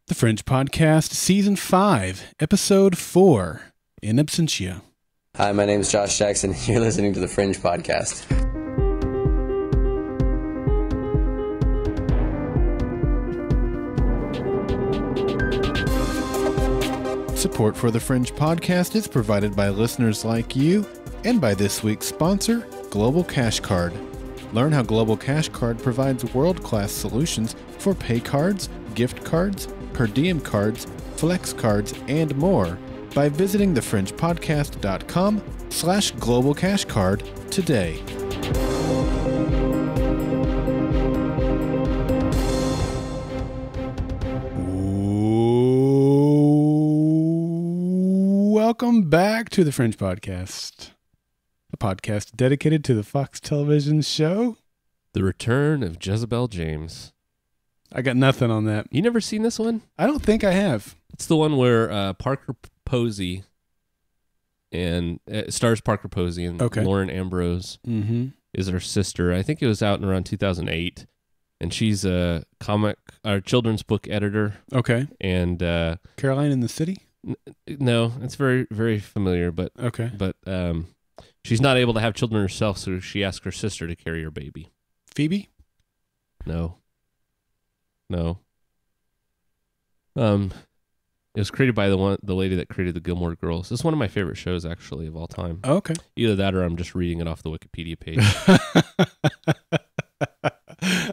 The Fringe Podcast, Season 5, Episode 4, in Absentia. Hi, my name is Josh Jackson. You're listening to the Fringe Podcast. Support for the Fringe Podcast is provided by listeners like you and by this week's sponsor, Global Cash Card. Learn how Global Cash Card provides world-class solutions for pay cards, gift cards, per diem cards, flex cards, and more by visiting thefringepodcast.com/globalcashcard today. Welcome back to the Fringe Podcast, a podcast dedicated to the Fox television show The Return of Jezebel James. I got nothing on that. You never seen this one? I don't think I have. It's the one where Parker Posey and stars Parker Posey and Lauren Ambrose is her sister. I think it was out in around 2008, and she's a children's book editor. Okay. And Caroline in the City? No, it's very, very familiar, but she's not able to have children herself, so she asked her sister to carry her baby. Phoebe? No. It was created by the lady that created the Gilmore Girls. This is one of my favorite shows, actually, of all time. Okay. Either that or I'm just reading it off the Wikipedia page.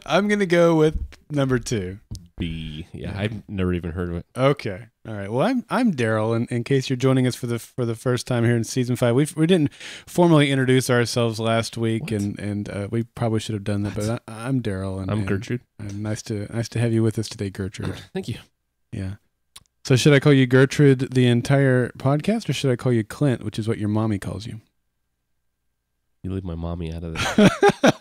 I'm going to go with number 2. B. Yeah, I've never even heard of it. Okay. All right. Well, I'm Darrell, and in case you're joining us for the first time here in season 5, we didn't formally introduce ourselves last week, and we probably should have done that. But I'm Darrell, and I'm Gertrude. And nice to have you with us today, Gertrude. Thank you. Yeah. So should I call you Gertrude the entire podcast, or should I call you Clint, which is what your mommy calls you? You leave my mommy out of that.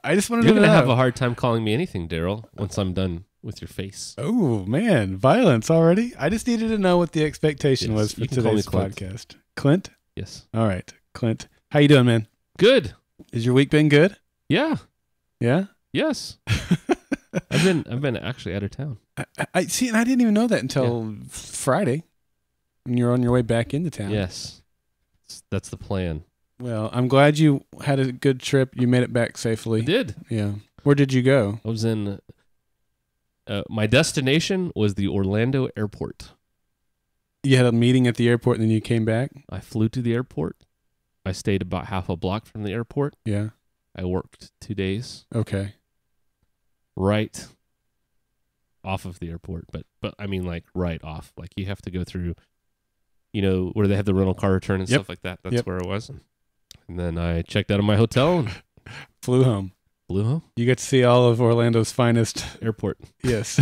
I just wanted You're to going to have a hard time calling me anything, Darrell, once I'm done with your face. Oh, man. Violence already? I just needed to know what the expectation was for today's podcast. Clint? Yes. All right. Clint. How you doing, man? Good. Has your week been good? Yeah. Yeah? Yes. I've been actually out of town. I see, and I didn't even know that until Friday when you're on your way back into town. Yes. That's the plan. Well, I'm glad you had a good trip. You made it back safely. I did. Yeah. Where did you go? I was in... my destination was the Orlando airport. You had a meeting at the airport and then you came back? I flew to the airport. I stayed about half a block from the airport. Yeah. I worked 2 days. Okay. Right off of the airport, but I mean like right off. Like you have to go through, where they have the rental car return and stuff like that. That's where it was. And then I checked out of my hotel and flew home. You get to see all of Orlando's finest airport. Yes.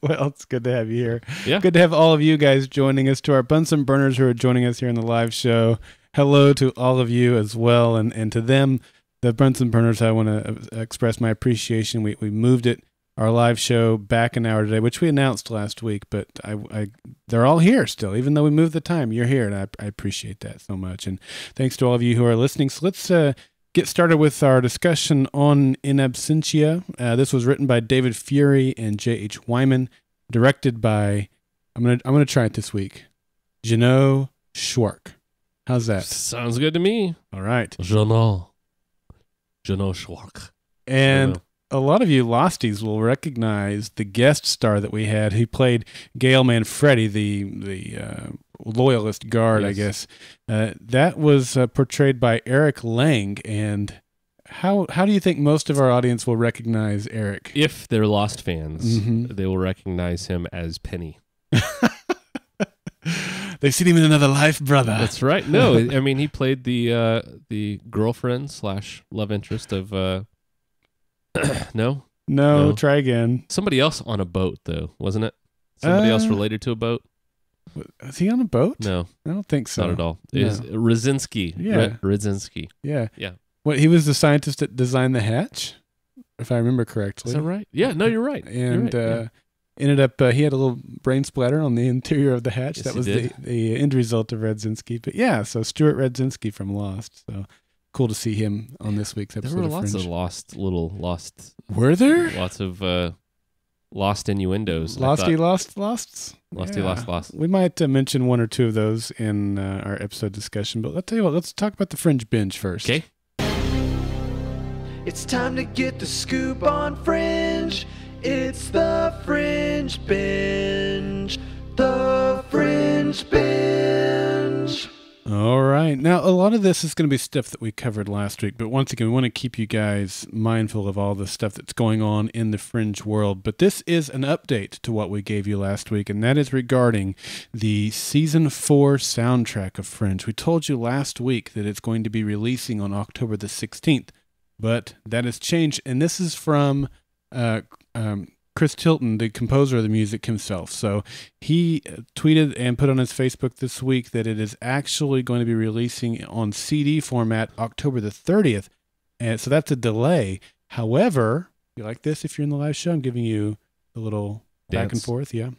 Well, it's good to have you here. Yeah. Good to have all of you guys joining us. To our Bunsen burners who are joining us here in the live show, hello to all of you as well. And to them, the Bunsen burners, I want to express my appreciation. We moved our live show back an hour today, which we announced last week, but they're all here still, even though we moved the time. You're here, and I appreciate that so much. And thanks to all of you who are listening. So let's get started with our discussion on In Absentia. This was written by David Fury and J.H. Wyman, directed by, I'm gonna try it this week, Jeannot Szwarc. How's that? Sounds good to me. All right. Jeannot Szwarc. And a lot of you Losties will recognize the guest star that we had. He played Gael Manfretti, the loyalist guard, I guess. That was portrayed by Eric Lang. And how do you think most of our audience will recognize Eric? If they're Lost fans, they will recognize him as Penny. They've seen him in Another Life, brother. That's right. No, I mean, he played the girlfriend / love interest of... No, try again. Somebody else on a boat, though, wasn't it? Somebody else related to a boat? Is he on a boat? No. I don't think so. Not at all. It is Rydzinski. Yeah. Rydzinski. Yeah. Yeah. What, he was the scientist that designed the hatch, if I remember correctly. Is that right? Yeah, no, you're right. And you're right, ended up, he had a little brain splatter on the interior of the hatch. Yes, that was the end result of Rydzinski. But yeah, so Stuart Rydzinski from Lost. So cool to see him on this week's episode. There were of lots Fringe. of lost. Were there? Lots of lost innuendos. Losts. Losty, lost. We might mention one or two of those in our episode discussion, but let's tell you what, let's talk about the Fringe binge first. Okay. It's time to get the scoop on Fringe. It's the Fringe binge. The Fringe binge. All right. Now, a lot of this is going to be stuff that we covered last week, but once again, we want to keep you guys mindful of all the stuff that's going on in the Fringe world. But this is an update to what we gave you last week, and that is regarding the Season 4 soundtrack of Fringe. We told you last week that it's going to be releasing on October the 16th, but that has changed, and this is from Chris Tilton, the composer of the music himself. So he tweeted and put on his Facebook this week that it is actually going to be releasing on CD format October the 30th. And so that's a delay. However, you like this if you're in the live show? I'm giving you a little back and forth. Yeah.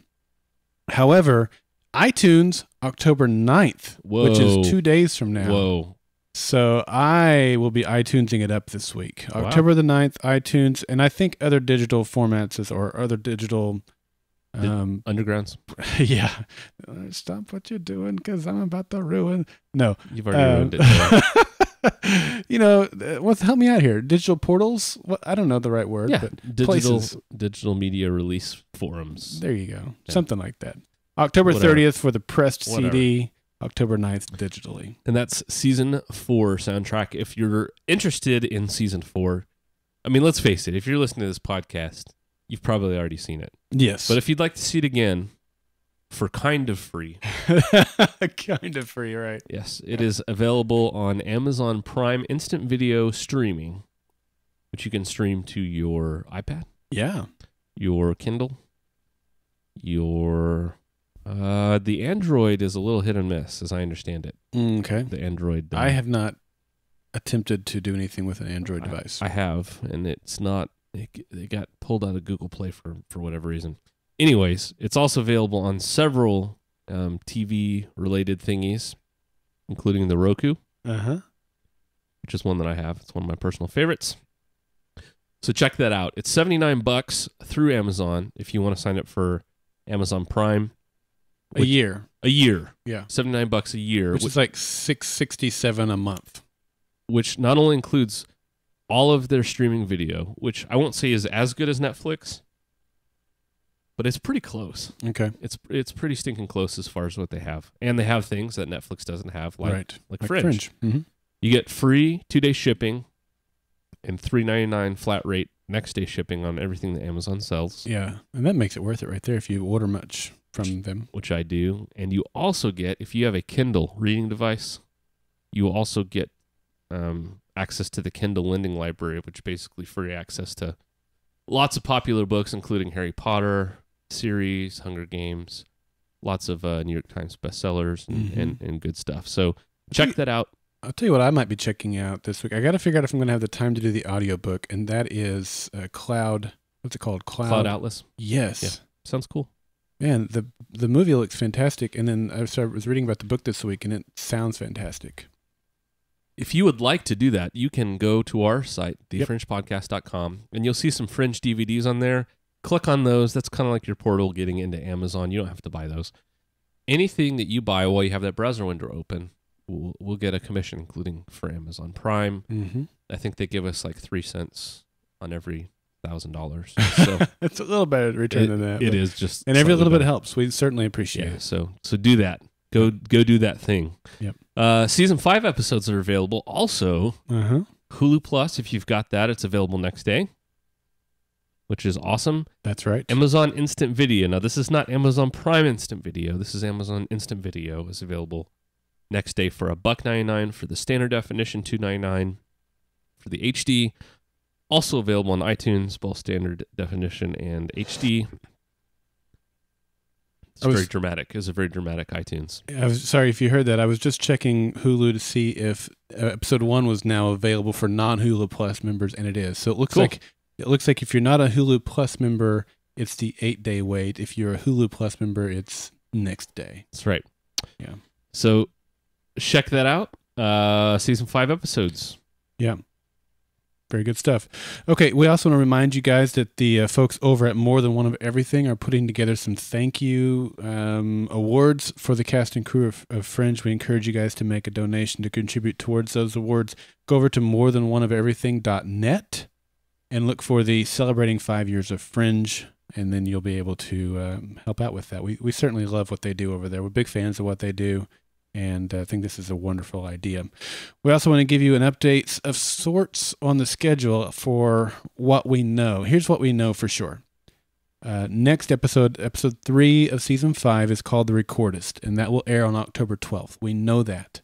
However, iTunes, October 9th, which is 2 days from now. Whoa. So I will be iTunesing it up this week. October the 9th, iTunes, and I think other digital formats or other digital... Undergrounds? Yeah. Stop what you're doing because I'm about to ruin... No. You've already ruined it. You know, help me out here. Digital portals? Well, I don't know the right word. Yeah, but digital media release forums. There you go. Yeah. Something like that. October 30th for the pressed CD. October 9th digitally. And that's Season 4 soundtrack. If you're interested in Season 4, I mean, let's face it, if you're listening to this podcast, you've probably already seen it. Yes. But if you'd like to see it again for kind of free. Kind of free, right. Yes. It is available on Amazon Prime Instant Video Streaming, which you can stream to your iPad. Yeah. Your Kindle. The Android is a little hit and miss, as I understand it. Okay. The Android. I have not attempted to do anything with an Android device. I have, and it's not. It got pulled out of Google Play for whatever reason. Anyways, it's also available on several TV-related thingies, including the Roku, which is one that I have. It's one of my personal favorites. So check that out. It's $79 through Amazon if you want to sign up for Amazon Prime. A year. Yeah. $79 a year. Which is like $667 a month. Which not only includes all of their streaming video, which I won't say is as good as Netflix, but it's pretty close. Okay. It's pretty stinking close as far as what they have. And they have things that Netflix doesn't have, like Fringe. Mm-hmm. You get free 2-day shipping and $3.99 flat rate next day shipping on everything that Amazon sells. Yeah. And that makes it worth it right there if you order much from them. Which I do. And you also get, if you have a Kindle reading device, you will also get access to the Kindle Lending Library, which basically free access to lots of popular books, including Harry Potter series, Hunger Games, lots of New York Times bestsellers and good stuff. So check that out. I'll tell you what I might be checking out this week. I got to figure out if I'm going to have the time to do the audiobook, and that is Cloud. What's it called? Cloud Atlas? Yes. Yeah. Sounds cool. Man, the movie looks fantastic, and then I was reading about the book this week, and it sounds fantastic. If you would like to do that, you can go to our site, thefringepodcast.com, and you'll see some Fringe DVDs on there. Click on those. That's kind of like your portal getting into Amazon. You don't have to buy those. Anything that you buy while you have that browser window open, we'll get a commission, including for Amazon Prime. Mm-hmm. I think they give us like 3 cents on every $1,000. So it's a little better return than that. It is just, and every little bit helps. We certainly appreciate it. So do that. Go do that thing. Yep. Season 5 episodes are available. Also, Hulu Plus, if you've got that, it's available next day, which is awesome. That's right. Amazon Instant Video. Now, this is not Amazon Prime Instant Video. This is Amazon Instant Video. Is available next day for $1.99 for the standard definition, $2.99 for the HD. Also available on iTunes, both standard definition and HD. It's very dramatic. It's a very dramatic iTunes. I was sorry if you heard that. I was just checking Hulu to see if episode 1 was now available for non-Hulu Plus members, and it is. So it looks like if you're not a Hulu Plus member, it's the 8-day wait. If you're a Hulu Plus member, it's next day. That's right. Yeah. So check that out. Season 5 episodes. Yeah. Very good stuff. Okay, we also want to remind you guys that the folks over at More Than One of Everything are putting together some thank you awards for the cast and crew of Fringe. We encourage you guys to make a donation to contribute towards those awards. Go over to morethanOneofEverything.net and look for the Celebrating 5 Years of Fringe, and then you'll be able to help out with that. We certainly love what they do over there. We're big fans of what they do, and I think this is a wonderful idea. We also want to give you an update of sorts on the schedule for what we know. Here's what we know for sure. Next episode 3 of Season 5, is called The Recordist, and that will air on October 12th. We know that.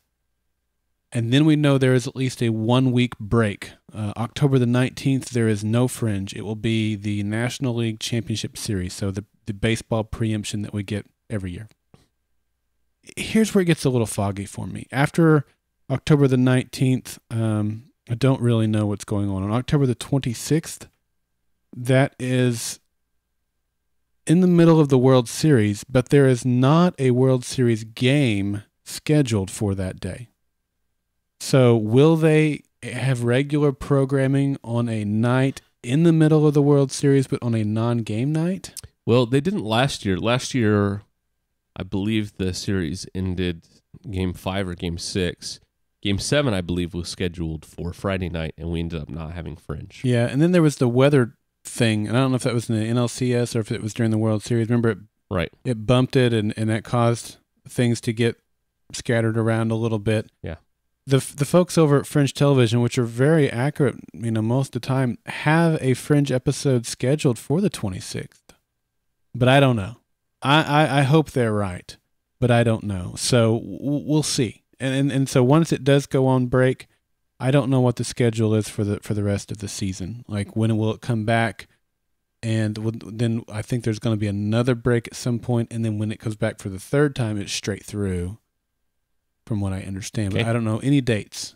And then we know there is at least a 1-week break. October the 19th, there is no Fringe. It will be the National League Championship Series, so the baseball preemption that we get every year. Here's where it gets a little foggy for me. After October the 19th, I don't really know what's going on. On October the 26th, that is in the middle of the World Series, but there is not a World Series game scheduled for that day. So will they have regular programming on a night in the middle of the World Series, but on a non-game night? Well, they didn't last year. Last year, I believe the series ended Game 5 or Game 6. Game 7, I believe, was scheduled for Friday night, and we ended up not having Fringe. Yeah, and then there was the weather thing, and I don't know if that was in the NLCS or if it was during the World Series. Remember, it bumped it, and that caused things to get scattered around a little bit. Yeah. The folks over at Fringe Television, which are very accurate, most of the time, have a Fringe episode scheduled for the 26th. But I don't know. I hope they're right, but I don't know. So we'll see. And so once it does go on break, I don't know what the schedule is for the rest of the season. Like, when will it come back? And then I think there's going to be another break at some point, and then when it comes back for the third time, it's straight through, from what I understand. Okay. But I don't know any dates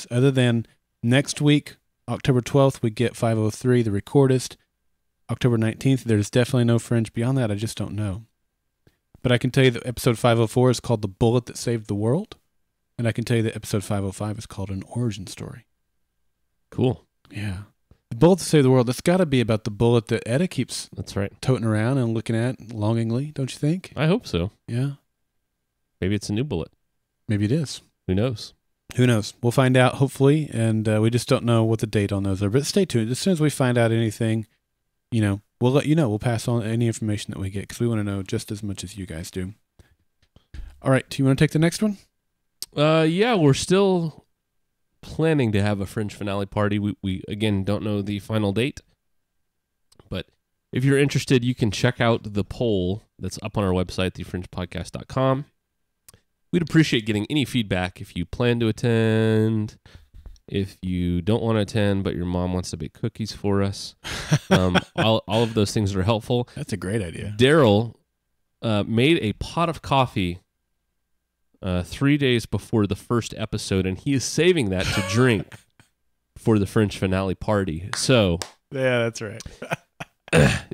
other than next week, October 12th, we get 503, The Recordist. October 19th, there's definitely no Fringe. Beyond that, I just don't know. But I can tell you that episode 504 is called The Bullet That Saved the World. And I can tell you that episode 505 is called An Origin Story. Cool. Yeah. The Bullet That Saved the World, that's got to be about the bullet that Etta keeps toting around and looking at longingly, don't you think? I hope so. Yeah. Maybe it's a new bullet. Maybe it is. Who knows? Who knows? We'll find out, hopefully, and we just don't know what the date on those are. But stay tuned. As soon as we find out anything, we'll let you know. We'll pass on any information that we get because we want to know just as much as you guys do. All right. Do you want to take the next one? Yeah, we're still planning to have a Fringe finale party. We again don't know the final date, but if you're interested, you can check out the poll that's up on our website, thefringepodcast.com. We'd appreciate getting any feedback if you plan to attend, if you don't want to attend, but your mom wants to bake cookies for us. All of those things are helpful. That's a great idea. Darrell made a pot of coffee 3 days before the first episode, and he is saving that to drink for the Fringe finale party. So yeah, that's right.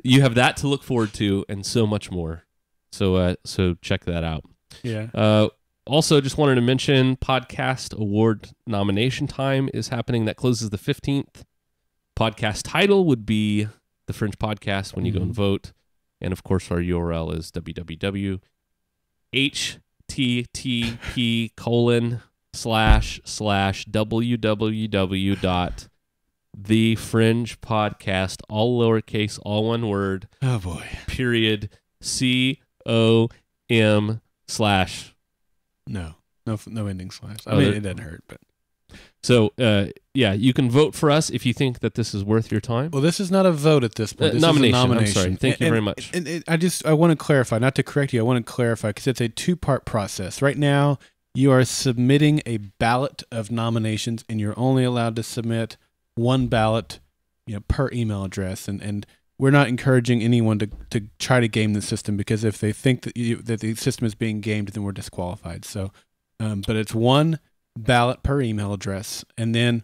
You have that to look forward to, and so much more. So check that out. Yeah. Also, just wanted to mention podcast award nomination time is happening. That closes the 15th. Podcast title would be The Fringe Podcast when you go and vote. And of course, our URL is www.http://www.thefringepodcast, all lowercase, all one word. Oh boy. Period. .com/. No ending slash. I mean, it doesn't hurt, but. So, yeah, you can vote for us if you think that this is worth your time. Well, this is not a vote at this point. This nomination. Is a nomination. I'm sorry. Thank you very much. And I want to clarify, not to correct you, I want to clarify because it's a two-part process. Right now, you are submitting a ballot of nominations, and you're only allowed to submit one ballot, per email address. And we're not encouraging anyone to try to game the system, because if they think that the system is being gamed, then we're disqualified. So, but it's one ballot per email address, and then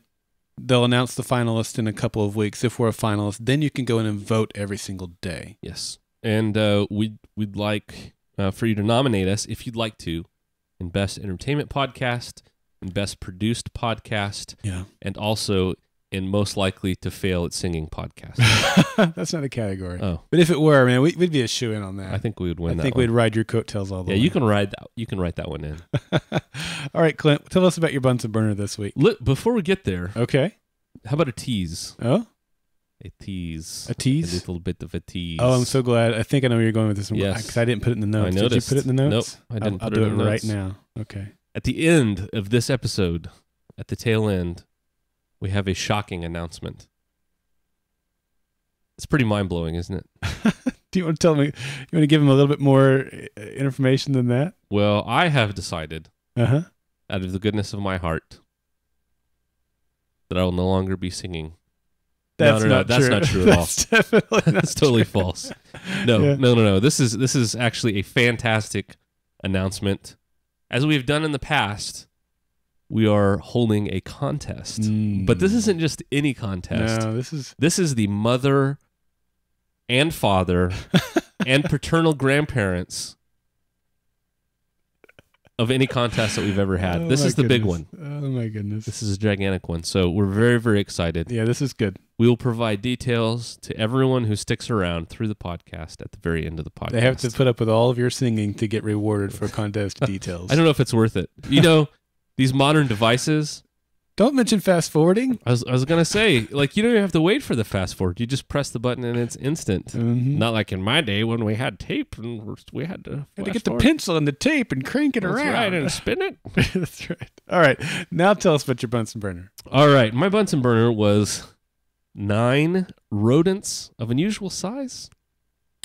they'll announce the finalists in a couple of weeks. If we're a finalist, then you can go in and vote every single day. Yes, and we'd like for you to nominate us if you'd like to in Best Entertainment Podcast and Best Produced Podcast. Yeah, and also and most likely to fail at singing podcast. That's not a category. Oh. But if it were, man, we'd be a shoo-in on that. I think we would win that I think one. we'd ride your coattails all the way. Yeah, you can write that one in. All right, Clint, tell us about your Bunsen burner this week. Look, before we get there, okay. How about a tease? Oh? A tease. A tease? A little bit of a tease. Oh, I'm so glad. I think I know where you're going with this one. Yes. Because I didn't put it in the notes. I noticed. Did you put it in the notes? Nope, I didn't I'll put do it in the right notes. now. Okay. At the end of this episode, at the tail end, we have a shocking announcement. It's pretty mind-blowing, isn't it? Do you want to tell me? You want to give him a little bit more information than that? Well, I have decided, out of the goodness of my heart, that I will no longer be singing. That's no, that's not true at all. That's definitely not That's totally true. false. No. This is actually a fantastic announcement. As we've done in the past, we are holding a contest. But this isn't just any contest. No, this is the mother and father and paternal grandparents of any contest that we've ever had. This is the big one. Oh my goodness. This is a gigantic one. So we're very, very excited. Yeah, this is good. We will provide details to everyone who sticks around through the podcast at the very end of the podcast. They have to put up with all of your singing to get rewarded for contest details. I don't know if it's worth it. You know, these modern devices. Don't mention fast forwarding. I was going to say, like, you don't even have to wait for the fast forward. You just press the button and it's instant. Mm-hmm. Not like in my day when we had tape and we had to get the pencil and the tape and crank it That's around. right, and spin it. That's right. All right. Now tell us about your Bunsen burner. All right. My Bunsen burner was 9 rodents of unusual size.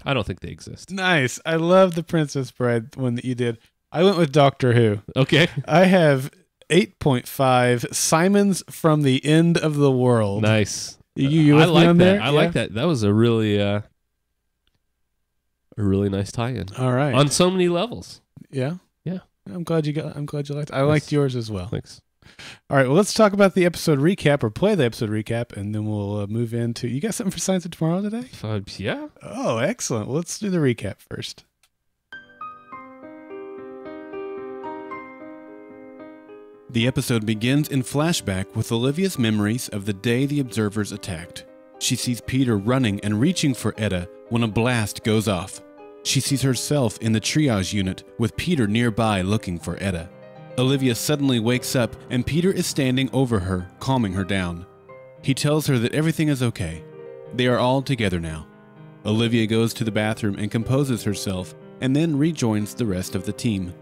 I don't think they exist. Nice. I love the Princess Bride one that you did. I went with Doctor Who. Okay. I have 8.5 Simons from the End of the World. Nice. You I with me like on that. there? I like that. That was a really nice tie-in. All right. On so many levels. Yeah. Yeah. I'm glad you liked it. I liked yours as well. Thanks. All right. Well, let's talk about the episode recap or play the episode recap, and then we'll move into. You got something for Science of Tomorrow today? Yeah. Oh, excellent. Well, let's do the recap first. The episode begins in flashback with Olivia's memories of the day the observers attacked. She sees Peter running and reaching for Etta when a blast goes off. She sees herself in the triage unit with Peter nearby looking for Etta. Olivia suddenly wakes up and Peter is standing over her, calming her down. He tells her that everything is okay. They are all together now. Olivia goes to the bathroom and composes herself and then rejoins the rest of the team.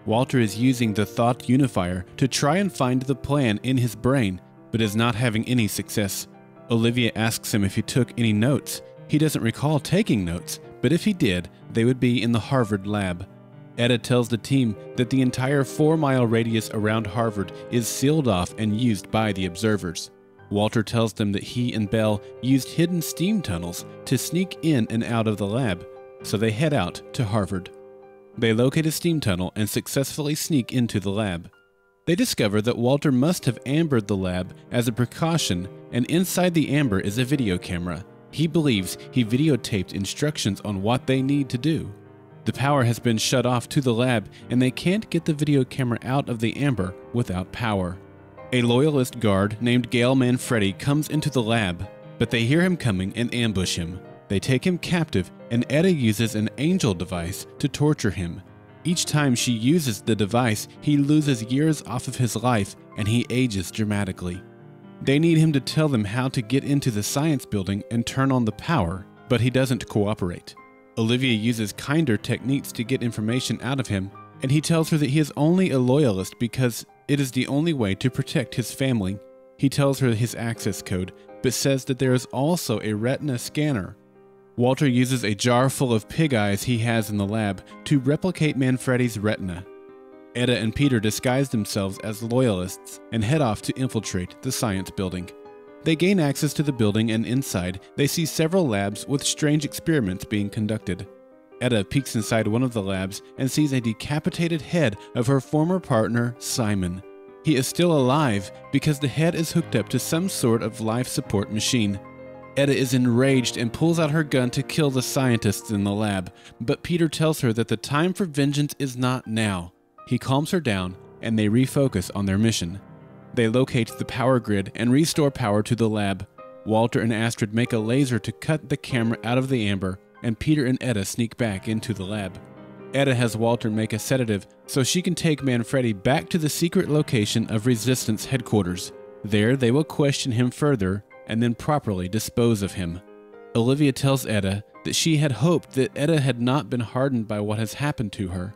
Walter is using the thought unifier to try and find the plan in his brain, but is not having any success. Olivia asks him if he took any notes. He doesn't recall taking notes, but if he did, they would be in the Harvard lab. Etta tells the team that the entire 4-mile radius around Harvard is sealed off and used by the observers. Walter tells them that he and Belle used hidden steam tunnels to sneak in and out of the lab, so they head out to Harvard. They locate a steam tunnel and successfully sneak into the lab. They discover that Walter must have ambered the lab as a precaution, and inside the amber is a video camera. He believes he videotaped instructions on what they need to do. The power has been shut off to the lab, and they can't get the video camera out of the amber without power. A loyalist guard named Gael Manfretti comes into the lab, but they hear him coming and ambush him. They take him captive, and Etta uses an angel device to torture him. Each time she uses the device, he loses years off of his life, and he ages dramatically. They need him to tell them how to get into the science building and turn on the power, but he doesn't cooperate. Olivia uses kinder techniques to get information out of him, and he tells her that he is only a loyalist because it is the only way to protect his family. He tells her his access code, but says that there is also a retina scanner. Walter uses a jar full of pig eyes he has in the lab to replicate Manfretti's retina. Etta and Peter disguise themselves as loyalists and head off to infiltrate the science building. They gain access to the building, and inside, they see several labs with strange experiments being conducted. Etta peeks inside one of the labs and sees a decapitated head of her former partner, Simon. He is still alive because the head is hooked up to some sort of life support machine. Etta is enraged and pulls out her gun to kill the scientists in the lab, but Peter tells her that the time for vengeance is not now. He calms her down, and they refocus on their mission. They locate the power grid and restore power to the lab. Walter and Astrid make a laser to cut the camera out of the amber, and Peter and Etta sneak back into the lab. Etta has Walter make a sedative so she can take Manfretti back to the secret location of Resistance headquarters. There, they will question him further and then properly dispose of him. Olivia tells Etta that she had hoped that Etta had not been hardened by what has happened to her.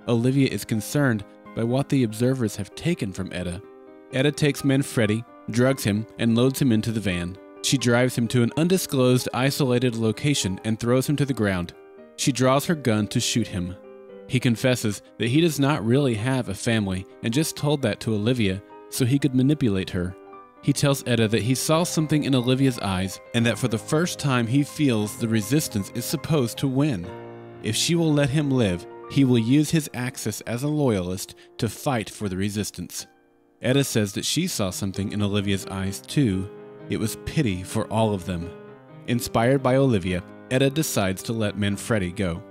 Olivia is concerned by what the observers have taken from Etta. Etta takes Manfretti, drugs him, and loads him into the van. She drives him to an undisclosed, isolated location and throws him to the ground. She draws her gun to shoot him. He confesses that he does not really have a family and just told that to Olivia so he could manipulate her. He tells Etta that he saw something in Olivia's eyes and that for the first time he feels the Resistance is supposed to win. If she will let him live, he will use his access as a loyalist to fight for the Resistance. Etta says that she saw something in Olivia's eyes too. It was pity for all of them. Inspired by Olivia, Etta decides to let Manfretti go.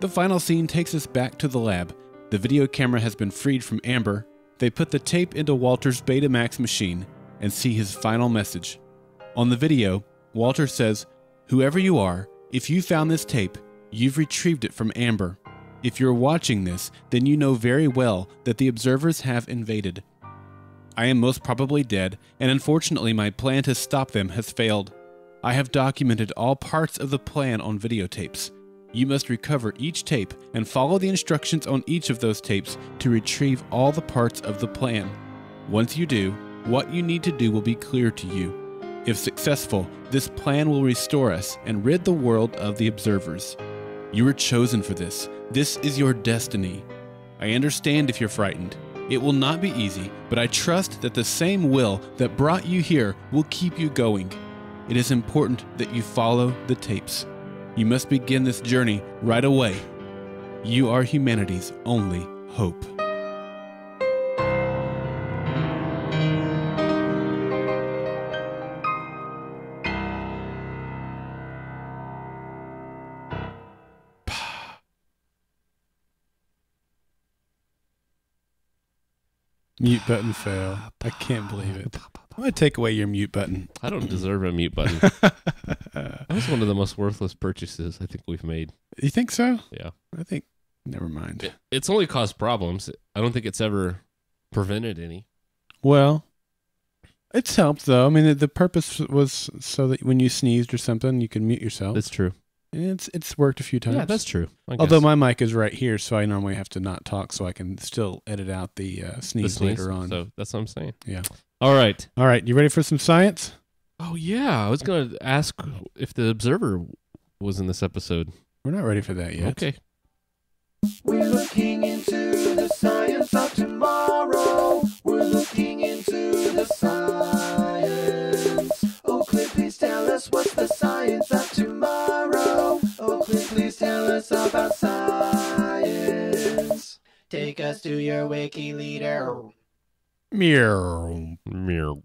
The final scene takes us back to the lab. The video camera has been freed from Amber. They put the tape into Walter's Betamax machine and see his final message. On the video, Walter says, "Whoever you are, if you found this tape, you've retrieved it from Amber. If you're watching this, then you know very well that the observers have invaded. I am most probably dead, and unfortunately my plan to stop them has failed. I have documented all parts of the plan on videotapes. You must recover each tape and follow the instructions on each of those tapes to retrieve all the parts of the plan. Once you do, what you need to do will be clear to you. If successful, this plan will restore us and rid the world of the observers. You were chosen for this. This is your destiny. I understand if you're frightened. It will not be easy, but I trust that the same will that brought you here will keep you going. It is important that you follow the tapes. You must begin this journey right away. You are humanity's only hope." Mute button fail. I can't believe it. I'm going to take away your mute button. I don't deserve a mute button. That was one of the most worthless purchases I think we've made. You think so? Yeah. I think, never mind. It's only caused problems. I don't think it's ever prevented any. Well, it's helped though. I mean, the purpose was so that when you sneezed or something, you can mute yourself. That's true. And it's worked a few times. Yeah, that's true. Although my mic is right here, so I normally have to not talk so I can still edit out the sneeze later on. So that's what I'm saying. Yeah. All right. All right. You ready for some science? Oh, yeah. I was going to ask if the Observer was in this episode. We're not ready for that yet. Okay. We're looking into the science of tomorrow. We're looking into the science. Oh, Clint, please tell us what's the science of tomorrow. Oh, Clint, please tell us about science. Take us to your wiki leader. Meow. Meow.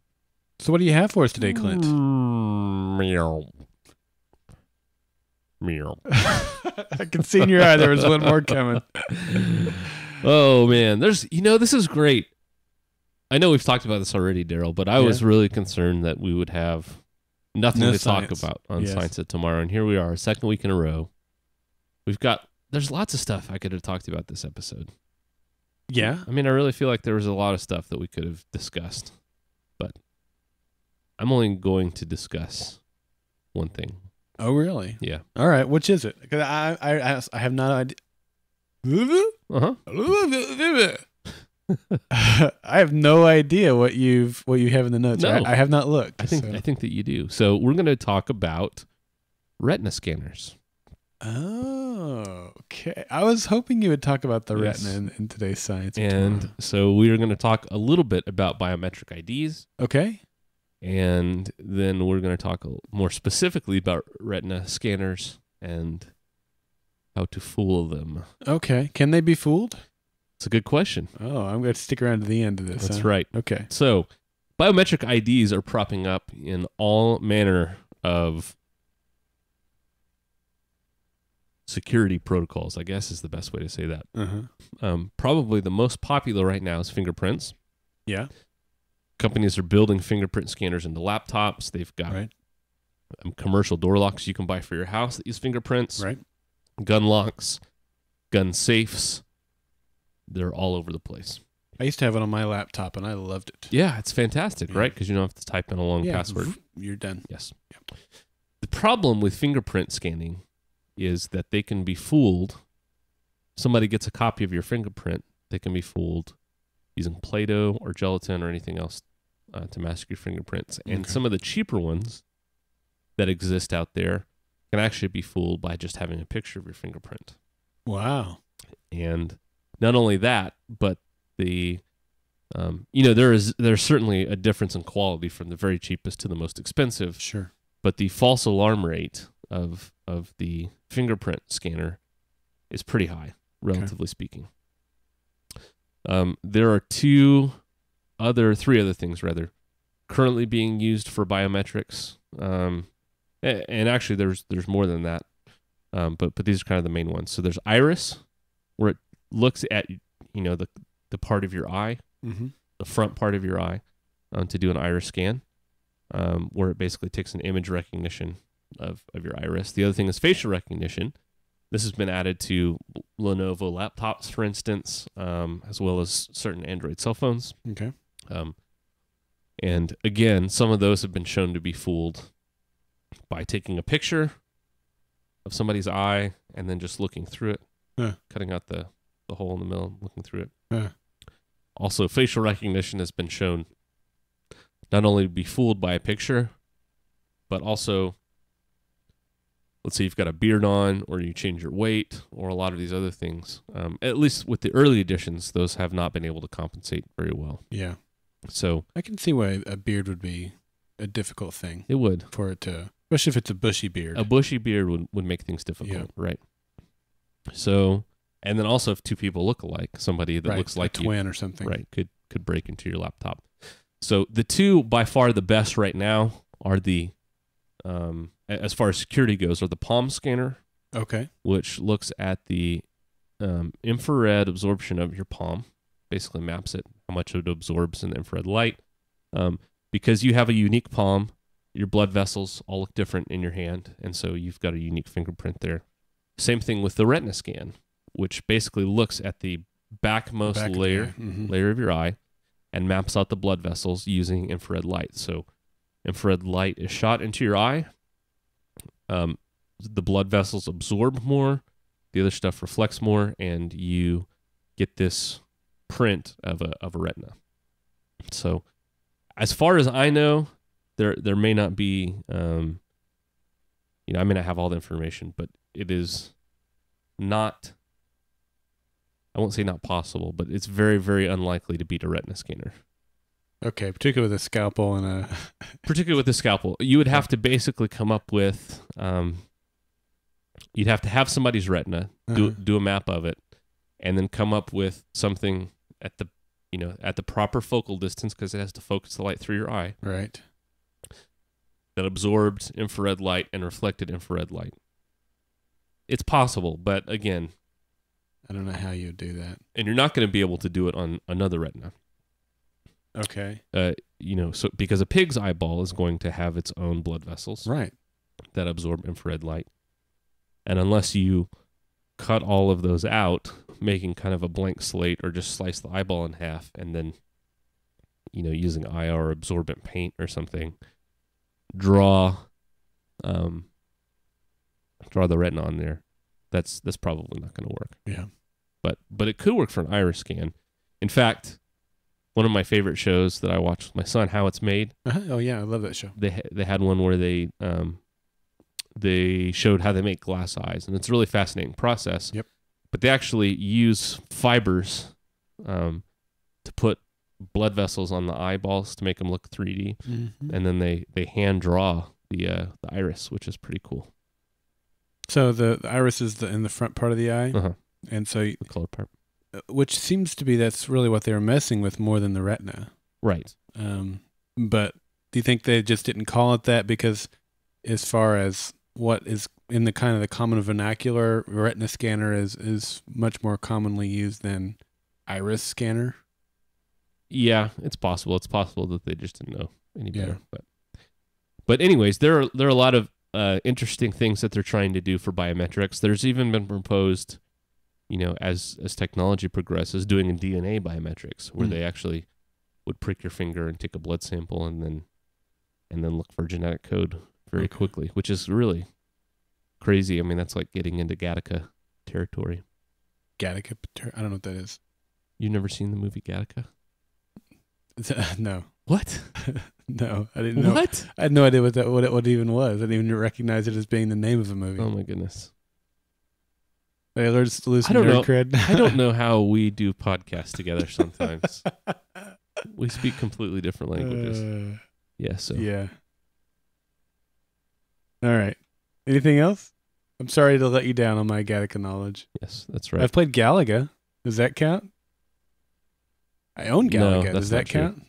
So what do you have for us today, Clint? Meow. Meow. I can see in your eye there was one more coming. Oh, man. This is great. I know we've talked about this already, Darrell, but I was really concerned that we would have nothing to talk about on Science at Tomorrow. And here we are, second week in a row. There's lots of stuff I could have talked about this episode. Yeah? I mean, I really feel like there was a lot of stuff that we could have discussed, but I'm only going to discuss one thing. Oh, really? Yeah. All right. Which is it? Because I have no idea. Uh-huh. I have no idea what you have in the notes. No. I have not looked. I think that you do. So we're going to talk about retina scanners. Oh, okay. I was hoping you would talk about the retina in today's science. And so we are going to talk a little bit about biometric IDs. Okay. And then we're going to talk more specifically about retina scanners and how to fool them. Okay. Can they be fooled? It's a good question. Oh, I'm going to stick around to the end of this. That's right. Okay. So biometric IDs are propping up in all manner of security protocols, I guess is the best way to say that. Uh-huh. Probably the most popular right now is fingerprints. Yeah. companies are building fingerprint scanners into laptops. They've got commercial door locks you can buy for your house that use fingerprints. Right. Gun locks, gun safes. They're all over the place. I used to have it on my laptop, and I loved it. Yeah, it's fantastic, right? Because you don't have to type in a long password. You're done. Yes. Yep. The problem with fingerprint scanning is that they can be fooled. Somebody gets a copy of your fingerprint, they can be fooled using Play-Doh or gelatin or anything else to mask your fingerprints. And some of the cheaper ones that exist out there can actually be fooled by just having a picture of your fingerprint. Wow. And not only that, but there's certainly a difference in quality from the very cheapest to the most expensive. Sure. But the false alarm rate of the fingerprint scanner is pretty high, relatively speaking. There are three other things currently being used for biometrics. And actually there's more than that. But these are kind of the main ones. So there's iris, where it looks at, the part of your eye, the front part of your eye, to do an iris scan, where it basically takes an image recognition of your iris. The other thing is facial recognition. This has been added to Lenovo laptops, for instance, as well as certain Android cell phones. Okay. And again, some of those have been shown to be fooled by taking a picture of somebody's eye and then just looking through it, cutting out the hole in the middle, looking through it. Also, facial recognition has been shown not only to be fooled by a picture, but also, let's say you've got a beard on, or you change your weight, or a lot of these other things. At least with the early editions, those have not been able to compensate very well. Yeah. So I can see why a beard would be a difficult thing. It would. For it to, especially if it's a bushy beard. A bushy beard would make things difficult, right? So, and then also if two people look alike, somebody that looks like a twin or something, right, could break into your laptop. So the two by far the best right now are the, as far as security goes, are the palm scanner. Okay. Which looks at the infrared absorption of your palm, basically maps it, how much it absorbs in the infrared light. Because you have a unique palm, your blood vessels all look different in your hand, and so you've got a unique fingerprint there. Same thing with the retina scan, which basically looks at the backmost layer of your eye and maps out the blood vessels using infrared light. So infrared light is shot into your eye. The blood vessels absorb more, the other stuff reflects more, and you get this print of a retina. So as far as I know, there may not be, I may not have all the information, but it is not, I won't say not possible, but it's very, very unlikely to beat a retina scanner. Okay, particularly with a scalpel and a... Particularly with the scalpel. You would have to basically come up with, you'd have to have somebody's retina, do a map of it, and then come up with something at the proper focal distance, because it has to focus the light through your eye. Right. That absorbed infrared light and reflected infrared light. It's possible, but again, I don't know how you would do that. And you're not going to be able to do it on another retina. Okay. So because a pig's eyeball is going to have its own blood vessels, right, that absorb infrared light. And unless you cut all of those out, making kind of a blank slate, or just slice the eyeball in half and then, using IR absorbent paint or something, draw the retina on there, that's probably not going to work. Yeah. But it could work for an iris scan. In fact, one of my favorite shows that I watched with my son, How It's Made. Oh yeah, I love that show. They had one where they showed how they make glass eyes, and it's a really fascinating process. Yep. But they actually use fibers to put blood vessels on the eyeballs to make them look 3D, and then they hand draw the iris, which is pretty cool. So the iris is in the front part of the eye, and so the color part, which seems to be that's really what they were messing with more than the retina, right? But do you think they just didn't call it that because, as far as what is in the kind of the common vernacular, retina scanner is much more commonly used than iris scanner? Yeah, it's possible. It's possible that they just didn't know any better. But anyways, there are a lot of interesting things that they're trying to do for biometrics. There's even been proposed, as technology progresses, doing a DNA biometrics where they actually would prick your finger and take a blood sample and then look for genetic code very quickly, which is really crazy. I mean, that's like getting into Gattaca territory. Gattaca? I don't know what that is. You've never seen the movie Gattaca? No. What? No, I didn't know. What? I had no idea what it even was. I didn't even recognize it as being the name of a movie. Oh my goodness. I learned to lose some nerd cred. I don't know how we do podcasts together sometimes. We speak completely different languages. Yeah. All right. Anything else? I'm sorry to let you down on my Gattaca knowledge. Yes, that's right. I've played Galaga. Does that count? I own Galaga. No, Does that count?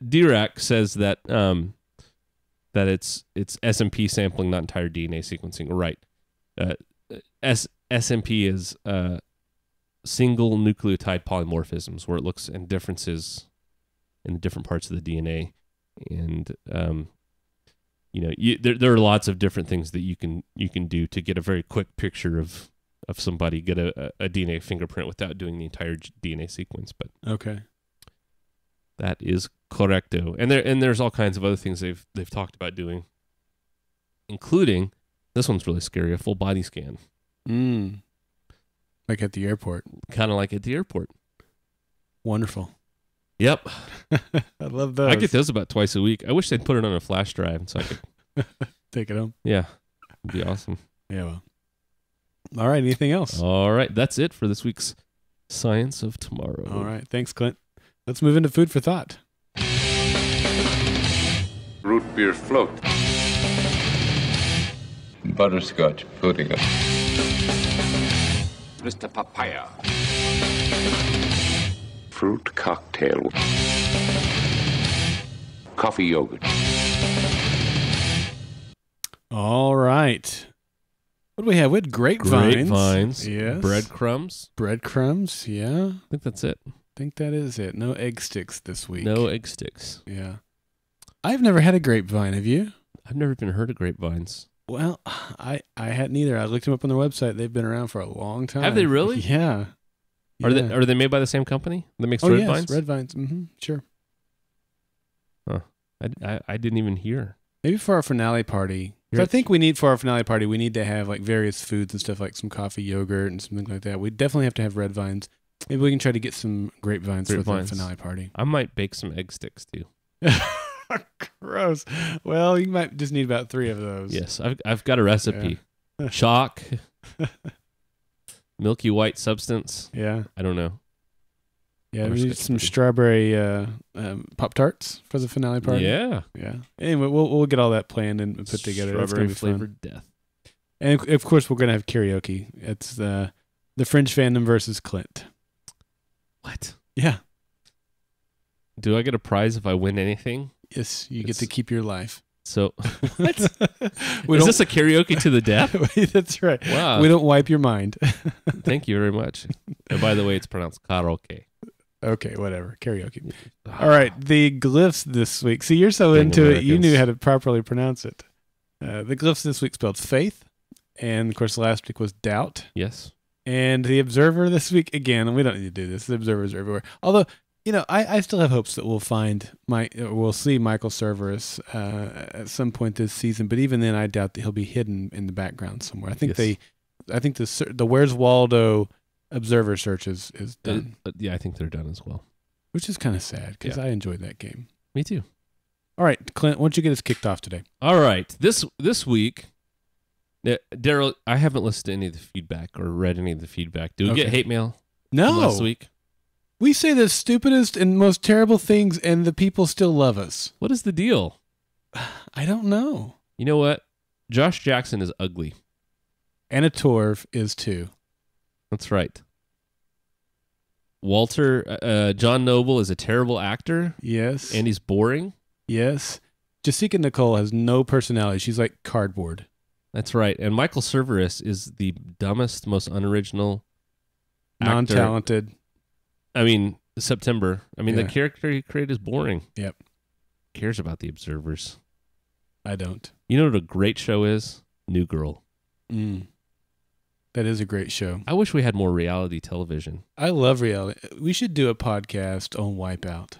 Dirac says that that it's SMP sampling, not entire DNA sequencing. Right. SMP is single nucleotide polymorphisms, where it looks at differences in the different parts of the DNA, and there are lots of different things that you can do to get a very quick picture of somebody, get a DNA fingerprint without doing the entire DNA sequence. But okay, that is correcto. And there's all kinds of other things they've talked about doing, including, this one's really scary, a full body scan. Like at the airport. Kind of like at the airport. Wonderful. Yep. I love those. I get those about twice a week. I wish they'd put it on a flash drive so I could take it home. Yeah. It'd be awesome. Yeah, well. All right, anything else? All right, that's it for this week's Science of Tomorrow. All right, thanks, Clint. Let's move into food for thought. Root beer float. Butterscotch pudding. Mr. Papaya. Fruit cocktail. Coffee yogurt. All right. What do we have? We had grapevines. Grapevines. Yes. Breadcrumbs. Breadcrumbs, yeah. I think that's it. I think that is it. No egg sticks this week. No egg sticks. Yeah. I've never had a grapevine. Have you? I've never even heard of grapevines. Well, I hadn't either. I looked them up on their website. They've been around for a long time. Have they really? Yeah. Are they made by the same company that makes red vines? Red vines. Sure. Huh. I didn't even hear. Maybe for our finale party. I think for our finale party, we need to have like various foods and stuff, like some coffee yogurt and something like that. We definitely have to have red vines. Maybe we can try to get some grapevines for the finale party. I might bake some egg sticks too. Gross. Well, you might just need about 3 of those. Yes, I've got a recipe. Yeah. Chalk, milky white substance. Yeah. I don't know. Yeah, we need some strawberry Pop-Tarts for the finale party. Yeah. Yeah. Anyway, we'll get all that planned and put together. Strawberry flavored death. And of course, we're going to have karaoke. It's the Fringe fandom versus Clint. What? Yeah. Do I get a prize if I win anything? Yes, you get to keep your life. So, what? Is this a karaoke to the death? That's right. Wow. We don't wipe your mind. Thank you very much. And by the way, it's pronounced karaoke. Okay, whatever. Karaoke. All right, the glyphs this week. See, you're so into it, you knew how to properly pronounce it. The glyphs this week spelled faith, and of course last week was doubt. Yes. And the observer this week, again, we don't need to do this. The observers are everywhere. Although, I still have hopes that we'll see Michael Cerverus at some point this season. But even then, I doubt that he'll be hidden in the background somewhere. I think the Where's Waldo observer search is done. Yeah, I think they're done as well. Which is kind of sad because I enjoyed that game. Me too. All right, Clint, why don't you get us kicked off today? All right, this week, Darrell, I haven't listened to any of the feedback or read any of the feedback. Do we get hate mail? No. Last week. We say the stupidest and most terrible things, and the people still love us. What is the deal? I don't know. You know what? Josh Jackson is ugly. Anna Torv is too. That's right. John Noble is a terrible actor. Yes. And he's boring. Yes. Jessica Nicole has no personality. She's like cardboard. That's right. And Michael Cerverus is the dumbest, most unoriginal actor. Non-talented. I mean, September. I mean, the character he created is boring. Yep. Who cares about the observers? I don't. You know what a great show is? New Girl. That is a great show. I wish we had more reality television. I love reality. We should do a podcast on Wipeout.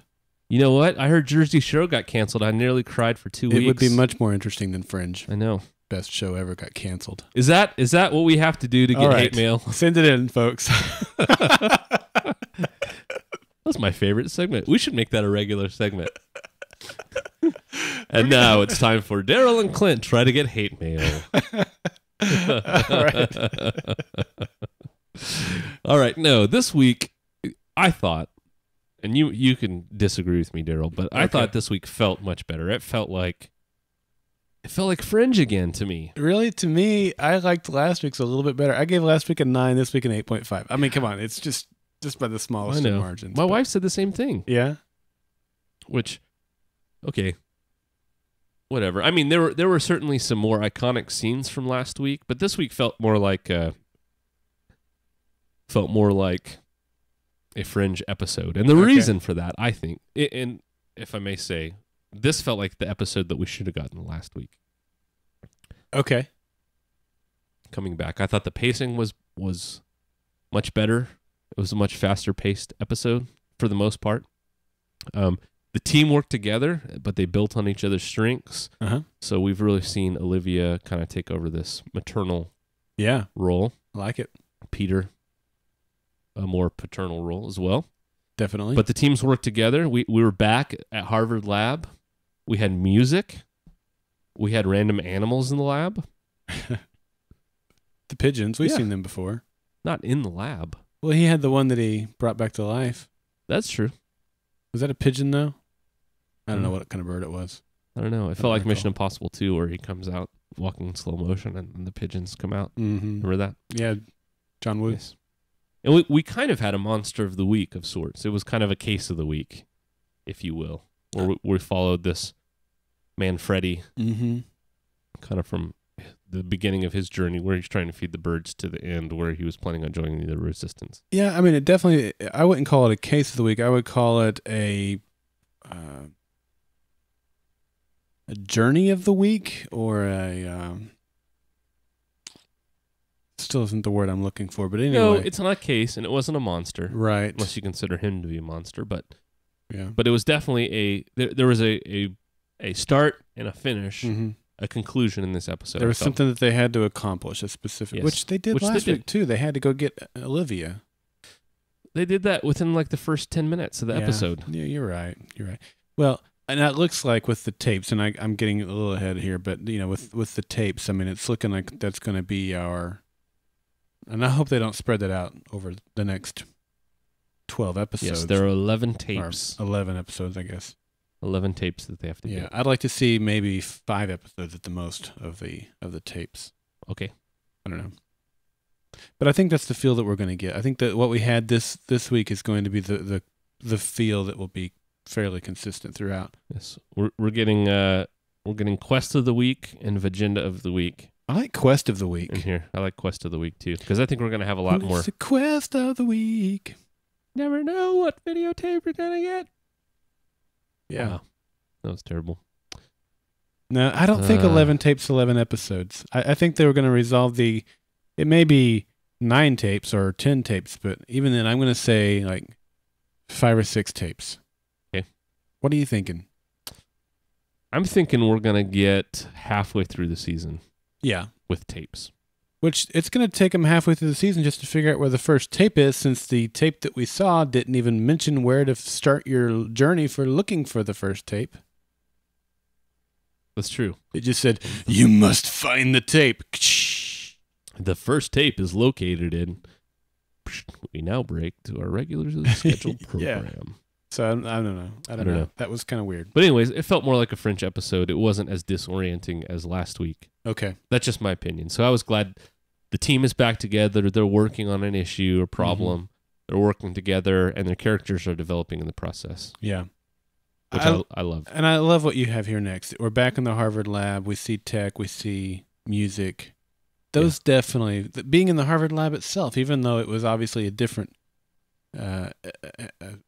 You know what? I heard Jersey Shore got canceled. I nearly cried for 2 weeks. It would be much more interesting than Fringe. I know. Best show ever got canceled. Is that what we have to do to get hate mail? Send it in, folks. That's my favorite segment. We should make that a regular segment. And now it's time for Darrell and Clint try to get hate mail. All right. No, this week I thought, and you can disagree with me, Darrell, but I thought this week felt much better. It felt like Fringe again to me. Really? To me, I liked last week's a little bit better. I gave last week a 9, this week an 8.5. I mean, come on. It's just by the smallest of margins. My wife said the same thing. Yeah? Which, okay. Whatever. I mean, there were certainly some more iconic scenes from last week, but this week felt more like a Fringe episode. And the reason for that, I think, and if I may say, this felt like the episode that we should have gotten last week. Okay. Coming back, I thought the pacing was much better. It was a much faster paced episode for the most part. The team worked together, but they built on each other's strengths. So we've really seen Olivia kind of take over this maternal role. I like it. Peter, a more paternal role as well. Definitely. But the teams worked together. We were back at Harvard Lab. We had music. We had random animals in the lab. The pigeons. We've seen them before. Not in the lab. Well, he had the one that he brought back to life. That's true. Was that a pigeon, though? I don't know what kind of bird it was. I don't know. It felt like Mission Impossible 2, where he comes out walking in slow motion and the pigeons come out. Remember that? Yeah, John Woo. Yes. And we kind of had a monster of the week of sorts. It was kind of a case of the week, if you will, where we followed this Manfretti kind of from the beginning of his journey, where he's trying to feed the birds, to the end where he was planning on joining the resistance. Yeah, I mean, it definitely, I wouldn't call it a case of the week. I would call it a journey of the week, or still isn't the word I'm looking for, but anyway. No, it's not a case, and it wasn't a monster. Right. Unless you consider him to be a monster, but yeah. But it was definitely there was a start and a finish, a conclusion in this episode. There was something that they had to accomplish, a specific, which they did last week too. They had to go get Olivia. They did that within like the first 10 minutes of the episode. Yeah, you're right. Well, and that looks like with the tapes, and I'm getting a little ahead here, but you know, with the tapes, I mean, it's looking like that's going to be our, and I hope they don't spread that out over the next 12 episodes. Yes, there are 11 tapes. Or 11 episodes, I guess. 11 tapes that they have to get. I'd like to see maybe 5 episodes at the most of the tapes. Okay. I don't know. But I think that's the feel that we're going to get. I think that what we had this week is going to be the feel that will be fairly consistent throughout. Yes. We're getting Quest of the Week and Vagenda of the Week. I like Quest of the Week. In here. I like Quest of the Week too, because I think we're going to have a lot more. It's the Quest of the Week. Never know what videotape you're going to get. Yeah. Wow. That was terrible. No, I don't think 11 tapes, 11 episodes. I think they were going to resolve it may be 9 tapes or 10 tapes, but even then I'm going to say like 5 or 6 tapes. Okay. What are you thinking? I'm thinking we're going to get halfway through the season. Yeah. With tapes. Which it's going to take them halfway through the season just to figure out where the first tape is, since the tape that we saw didn't even mention where to start your journey for looking for the first tape. That's true. It just said, you must find the tape. The first tape is located in... We now break to our regularly scheduled program. Yeah. So I don't know. I don't know. That was kind of weird. But anyways, it felt more like a Fringe episode. It wasn't as disorienting as last week. Okay. That's just my opinion. So I was glad the team is back together. They're working on an issue or problem. They're working together, and their characters are developing in the process. Yeah. Which I love. And I love what you have here next. We're back in the Harvard lab. We see tech. We see music. Those definitely, being in the Harvard lab itself, even though it was obviously a different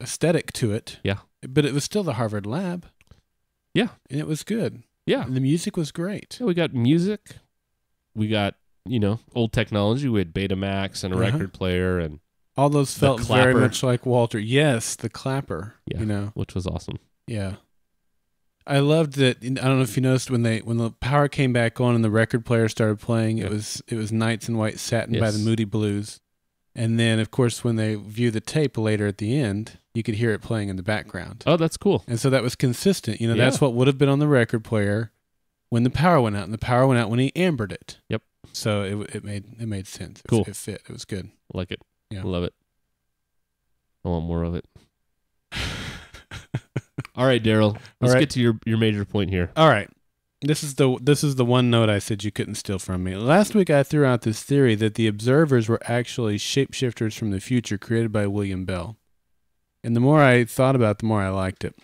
aesthetic to it. Yeah. But it was still the Harvard lab. Yeah. And it was good. Yeah. And the music was great. Yeah, we got music. We got, old technology. We had Betamax and a record player and all those felt very much like Walter. Yes, the clapper. Yeah, which was awesome. Yeah. I loved that. I don't know if you noticed when the power came back on and the record player started playing, it was Nights in White Satin by the Moody Blues. And then, of course, when they view the tape later at the end, you could hear it playing in the background. Oh, that's cool. And so that was consistent. That's what would have been on the record player when the power went out. And the power went out when he ambered it. Yep. So it made sense. Cool. It fit. It was good. I like it. Yeah. I love it. I want more of it. All right, Darrell. Let's get to your major point here. All right. This is the one note I said you couldn't steal from me. Last week I threw out this theory that the observers were actually shapeshifters from the future created by William Bell. And the more I thought about it, the more I liked it.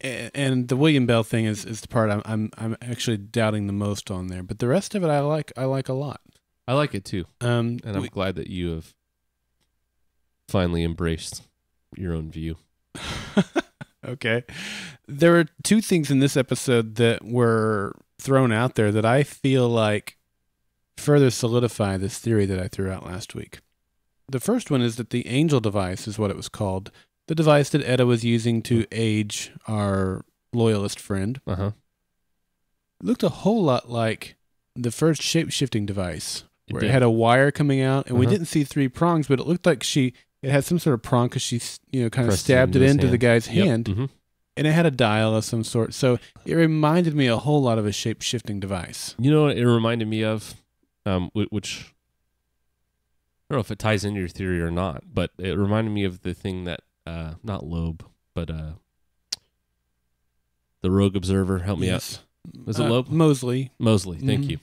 And the William Bell thing is the part I'm actually doubting the most on there. But the rest of it I like a lot. I like it too. And I'm glad that you have finally embraced your own view. Okay. There were two things in this episode that were thrown out there that I feel like further solidify this theory that I threw out last week. The first one is that the angel device is what it was called. The device that Etta was using to age our loyalist friend. Uh-huh. Looked a whole lot like the first shape-shifting device, where did. It had a wire coming out, and we didn't see three prongs, but it looked like it had some sort of prong because she, kind of stabbed it into the guy's hand, Mm-hmm. and it had a dial of some sort. So it reminded me a whole lot of a shape-shifting device. You know what it reminded me of, which I don't know if it ties into your theory or not, but it reminded me of the thing that, not Loeb, but the Rogue Observer, help me out. Was it Loeb? Mosley, thank you.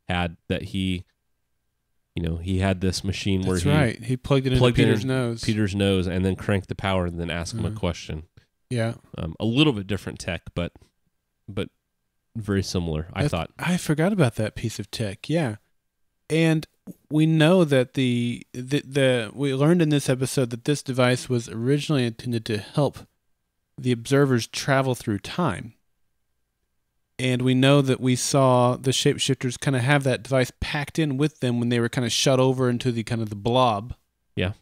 Had that he had this machine where he plugged it into Peter's nose. And then cranked the power and then asked him a question. Yeah. A little bit different tech, but very similar, I thought. I forgot about that piece of tech, yeah. And we know that we learned in this episode that this device was originally intended to help the observers travel through time. And we know that we saw the shapeshifters kind of have that device packed in with them when they were kind of shut over into the kind of the blob. Yeah.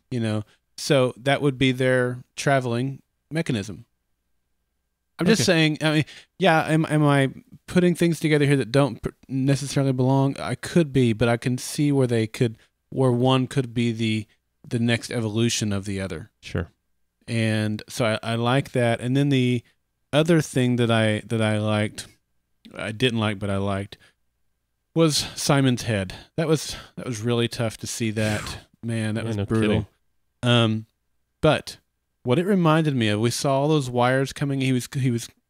So that would be their traveling mechanism. I'm just saying, am I putting things together here that don't necessarily belong? I could be, but I can see where one could be the next evolution of the other. Sure. And so I like that. And then the other thing that I liked, I didn't like, but I liked, was Simon's head. That was really tough to see that. Man, that was brutal. But what it reminded me of, we saw all those wires coming. He was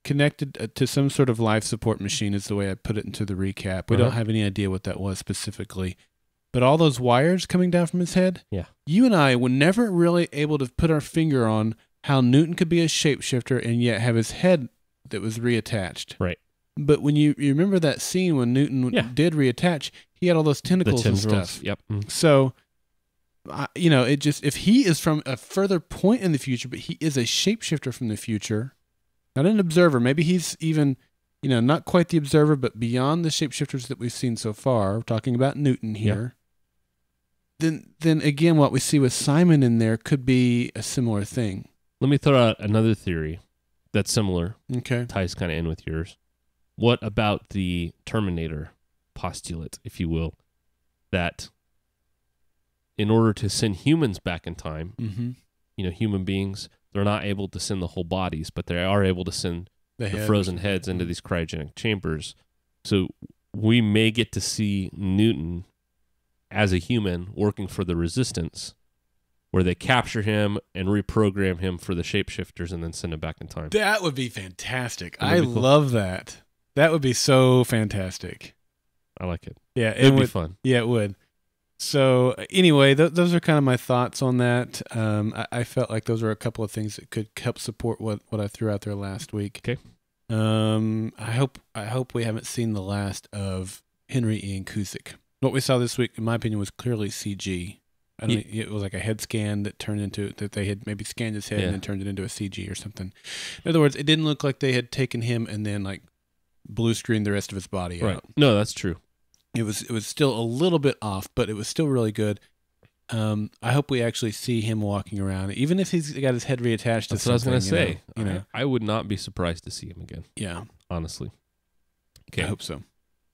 connected to some sort of life support machine, is the way I put it into the recap. We don't have any idea what that was specifically. But all those wires coming down from his head, you and I were never really able to put our finger on how Newton could be a shapeshifter and yet have his head that was reattached. Right. But when you remember that scene when Newton did reattach, he had all those tentacles and stuff. Yep. So, if he is from a further point in the future, but he is a shapeshifter from the future, not an observer. Maybe he's even, not quite the observer, but beyond the shapeshifters that we've seen so far. We're talking about Newton here. Yep. Then again, what we see with Simon in there could be a similar thing. Let me throw out another theory that's similar. Okay. Ties kind of in with yours. What about the Terminator postulate, if you will, that in order to send humans back in time, human beings, they're not able to send the whole bodies, but they are able to send the frozen heads into these cryogenic chambers. So we may get to see Newton as a human working for the Resistance, where they capture him and reprogram him for the shapeshifters and then send him back in time. That would be fantastic. I love that. That would be so fantastic. I like it. Yeah, it would be fun. Yeah, it would. So anyway, those are kind of my thoughts on that. I felt like those are a couple of things that could help support what I threw out there last week. Okay. I hope we haven't seen the last of Henry Ian Cusick. What we saw this week, in my opinion, was clearly CG. It was like a head scan that they had maybe scanned his head and then turned it into a CG or something. In other words, it didn't look like they had taken him and then like blue screened the rest of his body out. No, that's true. It was still a little bit off, but it was still really good. I hope we actually see him walking around, even if he's got his head reattached to something. That's what I was going to say. You know? I would not be surprised to see him again. Yeah. Honestly. Okay. I hope so.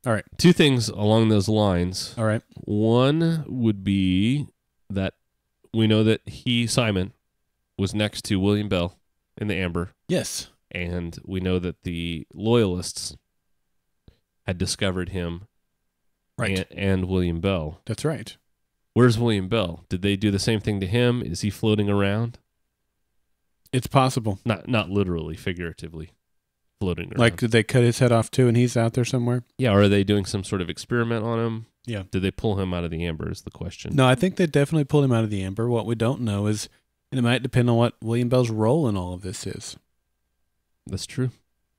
All right. 2 things along those lines. All right. One would be that we know that Simon, was next to William Bell in the Amber. Yes. And we know that the Loyalists had discovered him. Right. And William Bell. That's right. Where's William Bell? Did they do the same thing to him? Is he floating around? It's possible. Not literally, figuratively floating around. Like, did they cut his head off too and he's out there somewhere? Yeah, or are they doing some sort of experiment on him? Yeah. Did they pull him out of the Amber is the question. No, I think they definitely pulled him out of the Amber. What we don't know is, and it might depend on what William Bell's role in all of this is. That's true.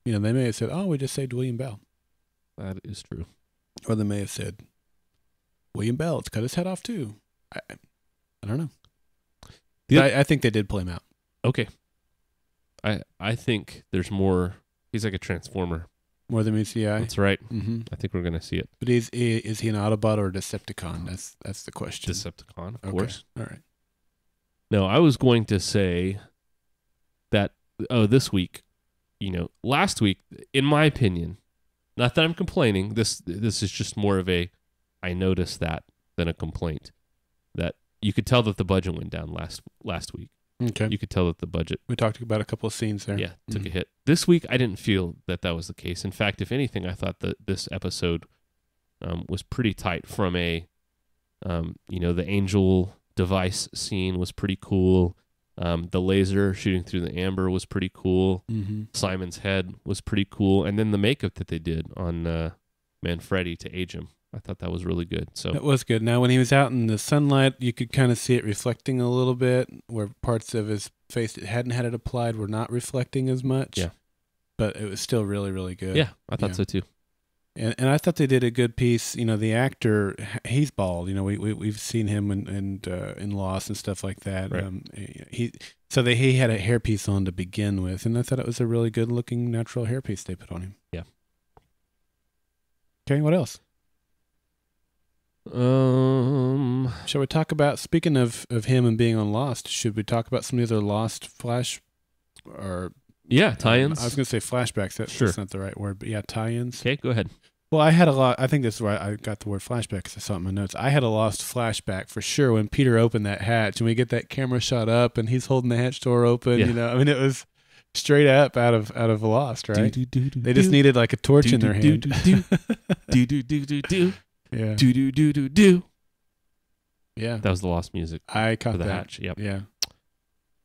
You know, they may have said, oh, we just saved William Bell. That is true. Or they may have said, William Bell, let's cut his head off too. I don't know. I think they did pull him out. Okay. I think there's more. He's like a transformer. More than meets the eye? That's right. Mm-hmm. I think we're going to see it. But is he an Autobot or a Decepticon? That's the question. Decepticon, of course. All right. No, I was going to say that, this week, last week, in my opinion, not that I'm complaining, this is just more of a, I noticed that than a complaint, that you could tell that the budget went down last week. Okay. You could tell that the budget. We talked about a couple of scenes there. Yeah, took a hit. This week, I didn't feel that was the case. In fact, if anything, I thought that this episode was pretty tight from the angel device scene was pretty cool. The laser shooting through the Amber was pretty cool. Mm-hmm. Simon's head was pretty cool. And then the makeup that they did on Manfretti to age him. I thought that was really good. So that was good. Now, when he was out in the sunlight, you could kind of see it reflecting a little bit, where parts of his face that hadn't had it applied were not reflecting as much. Yeah. But it was still really, really good. Yeah, I thought so too. And I thought they did a good piece. The actor, he's bald. We've seen him in Lost and stuff like that. Right. He had a hairpiece on to begin with, and I thought it was a really good looking natural hairpiece they put on him. Yeah. Okay, what else? Shall we talk about, speaking of him and being on Lost, should we talk about some of the other Lost tie-ins? Tie-ins. I was going to say flashbacks. Sure. That's not the right word, but yeah, tie-ins. Okay, go ahead. Well, I had a lot. I think this is where I got the word flashback because I saw it in my notes. I had a Lost flashback for sure when Peter opened that hatch and we get that camera shot up and he's holding the hatch door open. Yeah. It was straight up out of Lost, right? They just needed like a torch in their hand. Yeah. Do. Yeah. That was the Lost music. I caught for the that. hatch. Yep. Yeah.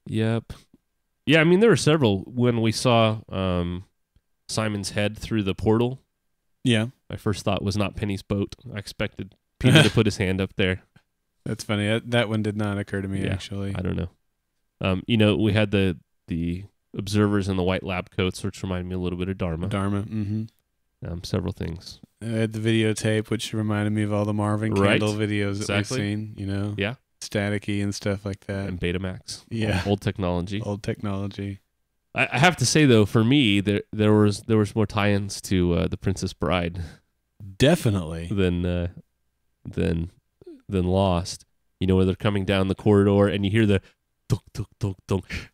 Yep. Yeah, I mean, there were several when we saw Simon's head through the portal. Yeah. My first thought was not Penny's boat. I expected Peter to put his hand up there. That's funny. That one did not occur to me, actually. I don't know. We had the observers in the white lab coats, which reminded me a little bit of Dharma. Mm-hmm. Several things. I had the videotape, which reminded me of all the Marvin Candle videos that we've seen, Yeah. Staticky and stuff like that. And Betamax. Yeah. Old technology. I I have to say, though, for me, there was more tie-ins to The Princess Bride. Definitely. Than Lost. Where they're coming down the corridor and you hear the dunk, dunk, dunk, dunk.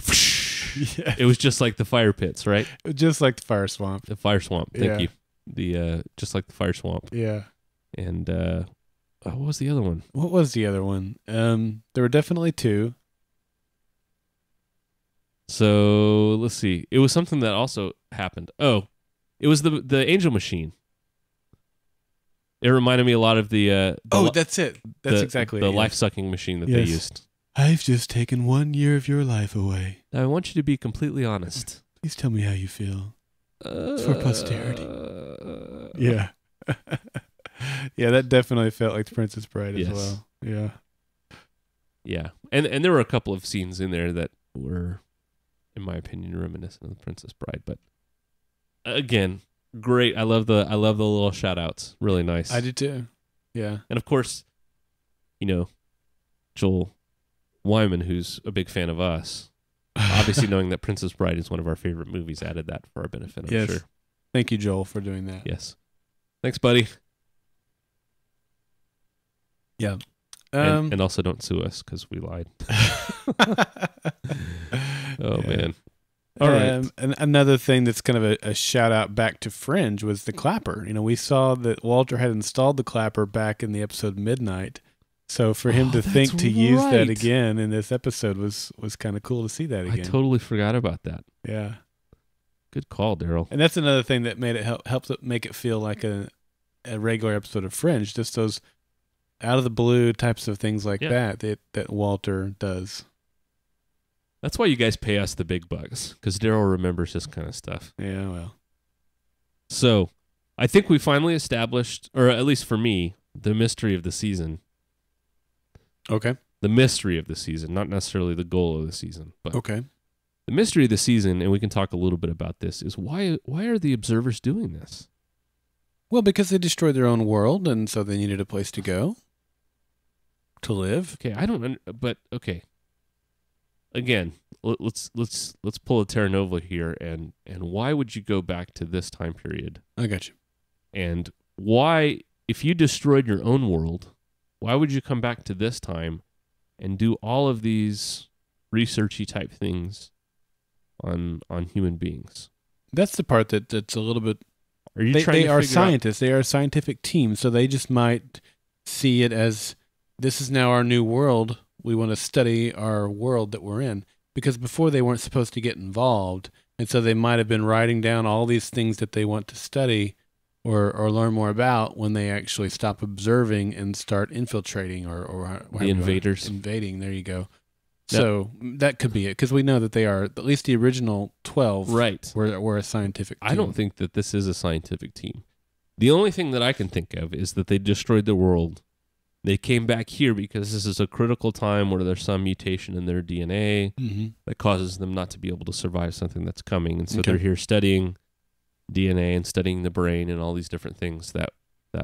Yeah. It was just like the fire pits, right? Just like the fire swamp. The fire swamp. Thank you. Just like the fire swamp. Yeah. And what was the other one? What was the other one? There were definitely two. So let's see. It was something that also happened. Oh, it was the angel machine. It reminded me a lot of the that's it. That's exactly the life-sucking machine that they used. I've just taken 1 year of your life away. Now, I want you to be completely honest. Please tell me how you feel. It's for posterity. Yeah. Yeah, that definitely felt like the Princess Bride as well. Yeah. Yeah. And there were a couple of scenes in there that were, in my opinion, reminiscent of the Princess Bride. But again, great. I love the little shout outs. Really nice. I do too. Yeah. And of course, Joel Wyman, who's a big fan of us, obviously knowing that Princess Bride is one of our favorite movies, added that for our benefit, I'm sure. Thank you, Joel, for doing that. Yes. Thanks, buddy. Yeah. And also don't sue us because we lied. Man. All right. And another thing that's kind of a shout out back to Fringe was the clapper. We saw that Walter had installed the clapper back in the episode Midnight. So for him to think to use that again in this episode was kind of cool to see that again. I totally forgot about that. Yeah. Good call, Darrell. And that's another thing that made it helped it make it feel like a regular episode of Fringe. Just those out of the blue types of things like that Walter does. That's why you guys pay us the big bucks, because Darrell remembers this kind of stuff. Yeah, well. So, I think we finally established, or at least for me, the mystery of the season. Okay. The mystery of the season, not necessarily the goal of the season. But okay. The mystery of the season, and we can talk a little bit about this, is why are the observers doing this? Well, because they destroyed their own world, and so they needed a place to go, to live. Okay, okay. Again, let's pull a Terra Nova here, and why would you go back to this time period? I got you. And why, if you destroyed your own world, why would you come back to this time and do all of these researchy type things on human beings? That's the part that's a little bit. Are you they are scientists. They are a scientific team, so they just might see it as this is now our new world. We want to study our world that we're in, because before they weren't supposed to get involved, and so they might have been writing down all these things that they want to study or learn more about when they actually stop observing and start infiltrating or the invaders. Invading, there you go. So that could be it, because we know that they are, at least the original 12 were a scientific team. I don't think that this is a scientific team. The only thing that I can think of is that they destroyed the world. They came back here because this is a critical time where there's some mutation in their DNA that causes them not to be able to survive something that's coming. And so they're here studying DNA and studying the brain and all these different things that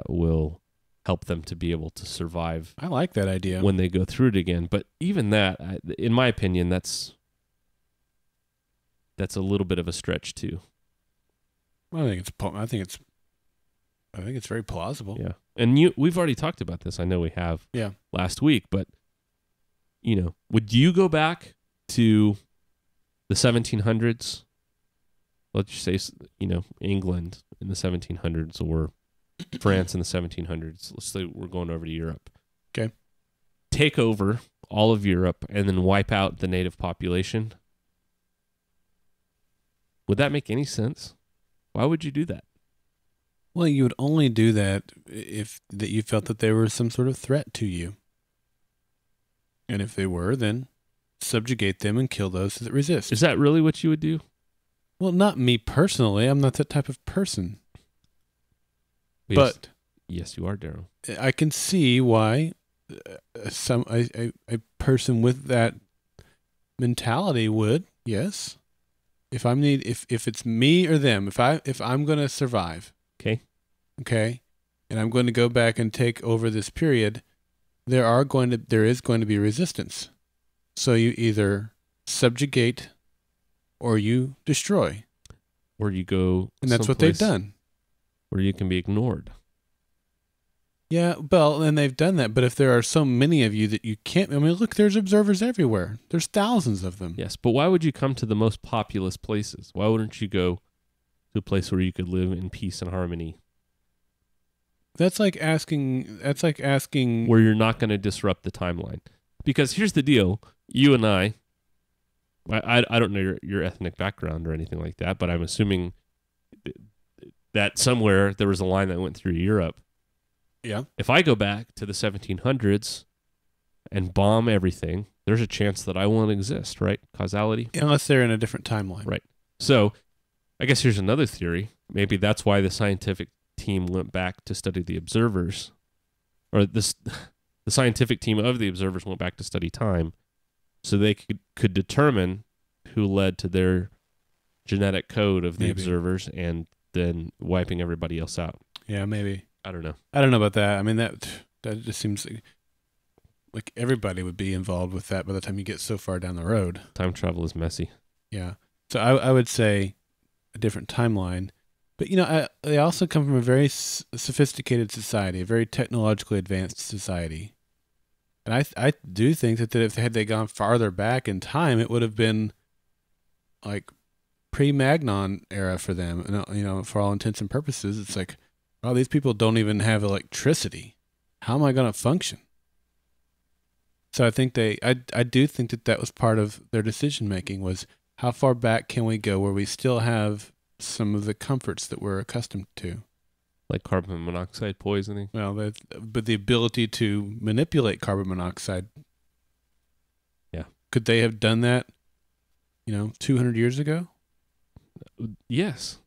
will help them to be able to survive. I like that idea. When they go through it again. But even that, in my opinion, that's a little bit of a stretch too. Well, I think it's very plausible. Yeah. And we've already talked about this. I know we have last week, but would you go back to the 1700s? Let's just say, England in the 1700s or France in the 1700s. Let's say we're going over to Europe. Okay. Take over all of Europe and then wipe out the native population. Would that make any sense? Why would you do that? Well, you would only do that if you felt that they were some sort of threat to you. And if they were, then subjugate them and kill those that resist. Is that really what you would do? Well, not me personally. I'm not that type of person. But yes, you are, Darrell. I can see why a person with that mentality would. Yes. If it's me or them, if I'm going to survive. Okay. And I'm going to go back and take over this period, there is going to be resistance. So you either subjugate or you destroy. Or you go and that's what they've done. Where you can be ignored. Yeah, well, and they've done that. But if there are so many of you that you can't, look, there's observers everywhere. There's thousands of them. Yes, but why would you come to the most populous places? Why wouldn't you go to a place where you could live in peace and harmony? That's like asking where you're not going to disrupt the timeline. Because here's the deal. You and I don't know your ethnic background or anything like that, but I'm assuming that somewhere there was a line that went through Europe. Yeah. If I go back to the 1700s and bomb everything, there's a chance that I won't exist, right? Causality? Unless they're in a different timeline. Right. So I guess here's another theory. Maybe that's why the scientific team went back to study the observers, or the scientific team of the observers went back to study time, so they could determine who led to their genetic code of the observers and then wiping everybody else out. Yeah, maybe. I don't know. I don't know about that. That just seems like everybody would be involved with that by the time you get so far down the road. Time travel is messy. Yeah. So I would say a different timeline. But, they also come from a very sophisticated society, a very technologically advanced society. And I do think that if they gone farther back in time, it would have been like pre-Magnon era for them. For all intents and purposes, it's like, oh, these people don't even have electricity. How am I going to function? So I think I do think that was part of their decision making, was how far back can we go where we still have some of the comforts that we're accustomed to. Like carbon monoxide poisoning? Well, but the ability to manipulate carbon monoxide. Yeah. Could they have done that, 200 years ago? Yes.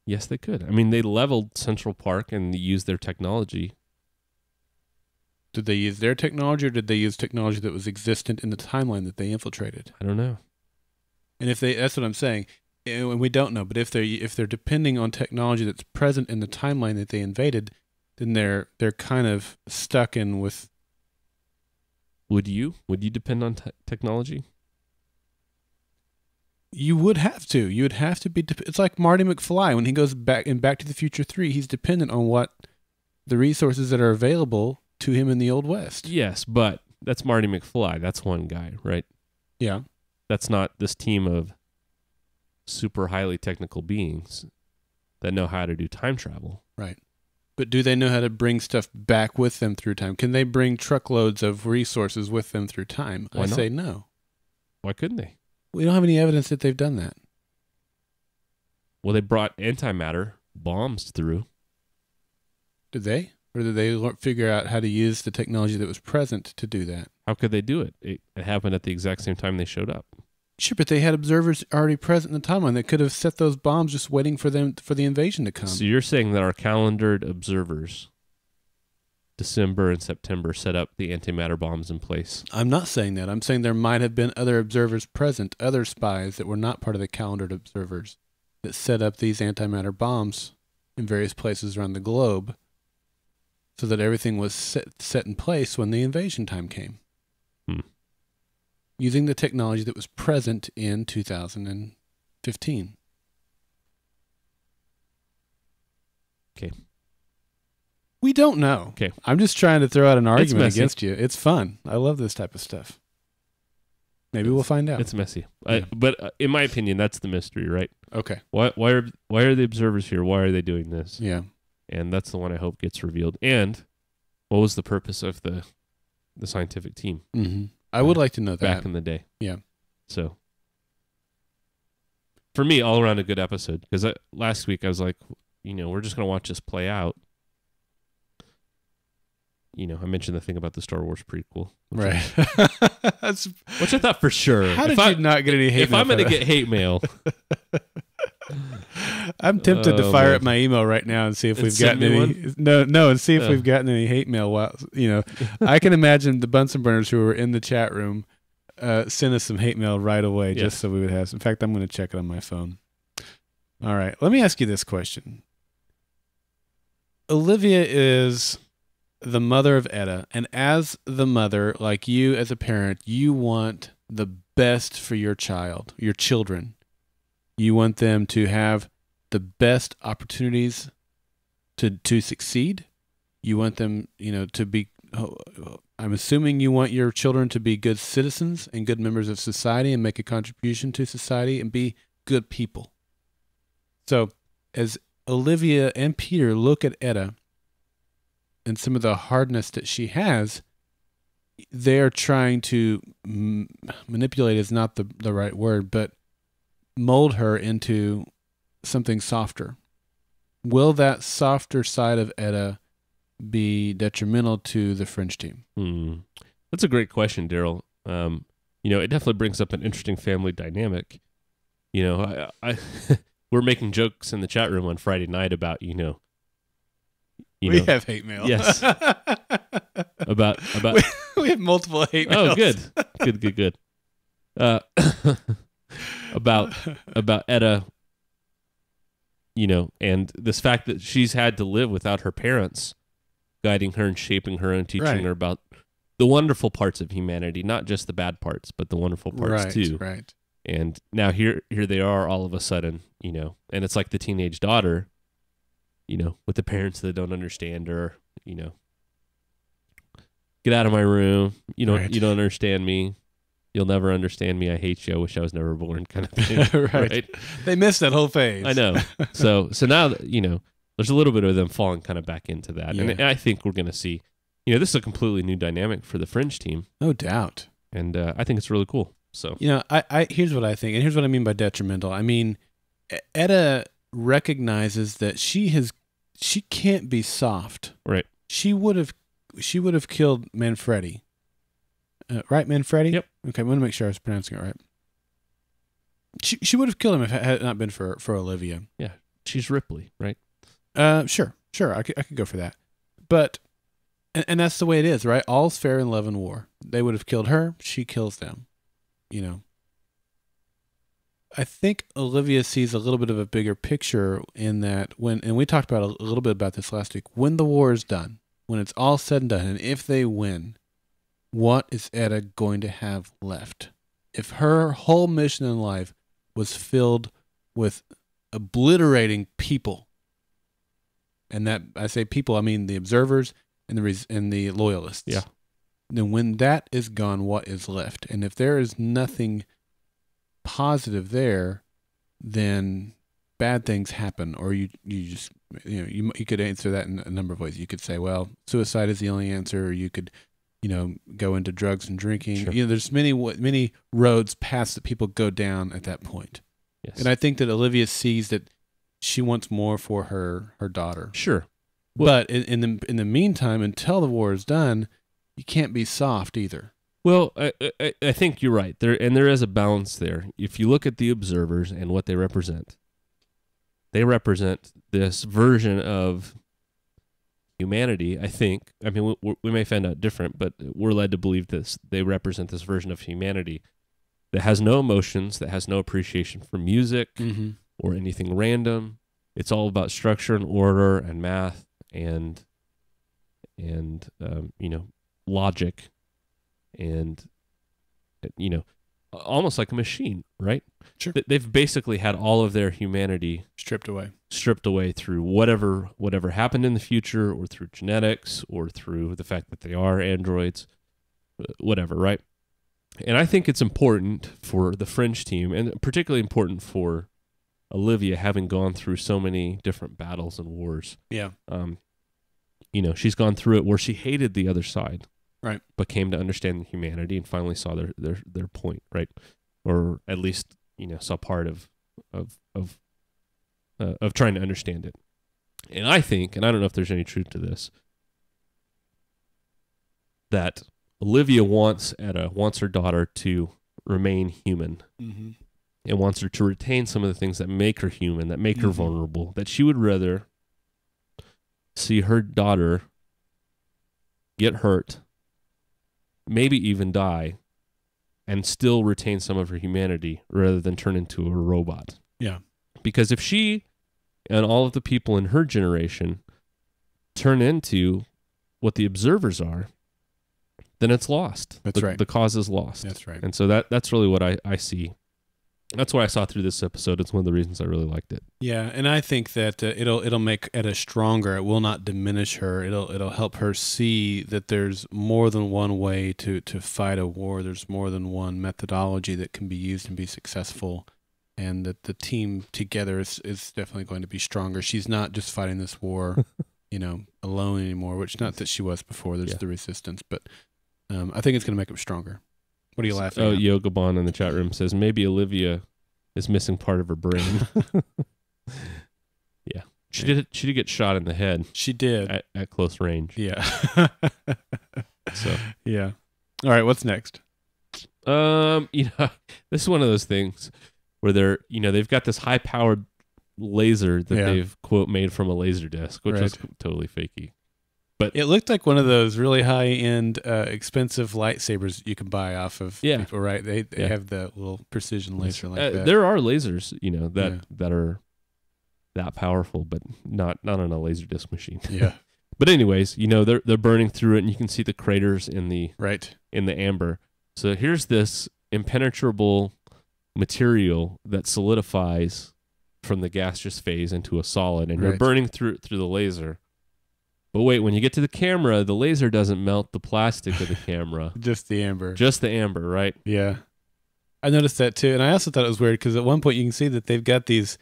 Yes, they could. I mean, they leveled Central Park and used their technology. Did they use their technology, or did they use technology that was existent in the timeline that they infiltrated? I don't know. And that's what I'm saying. And we don't know, but if they're depending on technology that's present in the timeline that they invaded, then they're kind of stuck in with. Would you depend on technology? You would have to. You would have to be. It's like Marty McFly when he goes back in Back to the Future 3. He's dependent on what the resources that are available to him in the Old West. Yes, but that's Marty McFly. That's one guy, right? Yeah. That's not this team of super highly technical beings that know how to do time travel. Right. But do they know how to bring stuff back with them through time? Can they bring truckloads of resources with them through time? Why not? I say no. Why couldn't they? We don't have any evidence that they've done that. Well, they brought antimatter bombs through. Did they? Or did they figure out how to use the technology that was present to do that? How could they do it? It happened at the exact same time they showed up. Sure, but they had observers already present in the timeline that could have set those bombs just waiting for the invasion to come. So you're saying that our calendared observers, December and September, set up the antimatter bombs in place? I'm not saying that. I'm saying there might have been other observers present, other spies that were not part of the calendared observers that set up these antimatter bombs in various places around the globe, so that everything was set in place when the invasion time came. Using the technology that was present in 2015. Okay. We don't know. Okay. I'm just trying to throw out an argument messy. against you. It's fun. I love this type of stuff. Maybe we'll find out. It's messy. Yeah. But in my opinion, that's the mystery, right? Okay. Why are the observers here? Why are they doing this? Yeah. And that's the one I hope gets revealed. And what was the purpose of the scientific team? Mm-hmm. I would like to know that. Back in the day. Yeah. So, for me, all around a good episode. Because last week I was like, we're just going to watch this play out. I mentioned the thing about the Star Wars prequel. Right. Which I thought for sure. How did you not get any hate mail? If I'm going to get hate mail. I'm tempted to fire up my email right now and see if we've gotten any. No, and see if we've gotten any hate mail. While I can imagine the Bunsen burners who were in the chat room send us some hate mail right away, just so we would have some. In fact, I'm going to check it on my phone. All right, let me ask you this question. Olivia is the mother of Etta, and as the mother, like you as a parent, you want the best for your children. You want them to have the best opportunities to succeed. You want them, to be, I'm assuming you want your children to be good citizens and good members of society and make a contribution to society and be good people. So as Olivia and Peter look at Etta and some of the hardness that she has, they're trying to manipulate is not the right word, but mold her into something softer. Will that softer side of Etta be detrimental to the Fringe team? That's a great question, Darrell. It definitely brings up an interesting family dynamic. I we're making jokes in the chat room on Friday night about we have hate mail. Yes. about we have multiple hate mails. Oh, good. About Etta, and this fact that she's had to live without her parents guiding her and shaping her and teaching her about the wonderful parts of humanity, not just the bad parts, but the wonderful parts too. Right. And now here they are all of a sudden, and it's like the teenage daughter, with the parents that don't understand her, get out of my room. You don't understand me. You'll never understand me. I hate you. I wish I was never born, kind of thing. right. They missed that whole phase. I know. So now, there's a little bit of them falling kind of back into that. And I think we're going to see, this is a completely new dynamic for the Fringe team. No doubt. And I think it's really cool. So, I here's what I think, and here's what I mean by detrimental. I mean, Etta recognizes that she can't be soft. Right. She would have killed Manfretti. Right, Manfretti? Yep. Okay, I want to make sure I was pronouncing it right. She would have killed him if it had not been for Olivia. Yeah, she's Ripley, right? Sure, I could go for that. But, and that's the way it is, right? All's fair in love and war. They would have killed her. She kills them. I think Olivia sees a little bit of a bigger picture in that and we talked about a little bit about this last week, when the war is done, when it's all said and done, and if they win, what is Etta going to have left? If her whole mission in life was filled with obliterating people, and that I say people, I mean the observers and the loyalists. Yeah. Then when that is gone, what is left? And if there is nothing positive there, then bad things happen, or you just you could answer that in a number of ways. You could say, well, suicide is the only answer, or you could go into drugs and drinking. Sure. There's many roads past that people go down at that point. Yes. And I think that Olivia sees that she wants more for her daughter. Sure. But in the meantime, until the war is done, you can't be soft either. Well, I think you're right. There is a balance there. If you look at the observers and what they represent this version of humanity, I think. I mean, we may find out different, but we're led to believe this. They represent this version of humanity that has no emotions, that has no appreciation for music or anything random. It's all about structure and order and math and logic and almost like a machine, right? Sure. They've basically had all of their humanity stripped away through whatever happened in the future, or through genetics, or through the fact that they are androids, whatever, right? And I think it's important for the Fringe team, and particularly important for Olivia, having gone through so many different battles and wars. Yeah. She's gone through it where she hated the other side, right? But came to understand humanity and finally saw their point, right? Or at least saw part of trying to understand it. And I think, and I don't know if there's any truth to this, that Olivia wants her daughter to remain human, and wants her to retain some of the things that make her human, that make her vulnerable. That she would rather see her daughter get hurt, maybe even die, and still retain some of her humanity rather than turn into a robot. Yeah. Because if she and all of the people in her generation turn into what the observers are, then it's lost. That's right. The cause is lost. That's right. And so that's really what I see. That's what I saw through this episode. It's one of the reasons I really liked it. Yeah, and I think that it'll make Etta stronger. It will not diminish her. It'll help her see that there's more than one way to fight a war. There's more than one methodology that can be used and be successful, and that the team together is definitely going to be stronger. She's not just fighting this war, alone anymore. Which, not that she was before. There's the resistance, but I think it's going to make her stronger. What are you laughing at? Yoga Bon in the chat room says maybe Olivia is missing part of her brain. Yeah. She did get shot in the head. She did. At close range. Yeah. So yeah. All right, what's next? This is one of those things where they've got this high powered laser that they've quote made from a laser disc, which is totally fakey. But it looked like one of those really high-end, expensive lightsabers you can buy off of people, right? They have the little precision laser like that. There are lasers, that are that powerful, but not on a laser disc machine. Yeah. But anyways, they're burning through it, and you can see the craters in the amber. So here's this impenetrable material that solidifies from the gaseous phase into a solid, and you're burning through the laser. But wait, when you get to the camera, the laser doesn't melt the plastic of the camera. Just the amber. Just the amber, right? Yeah. I noticed that too. And I also thought it was weird because at one point you can see that they've got these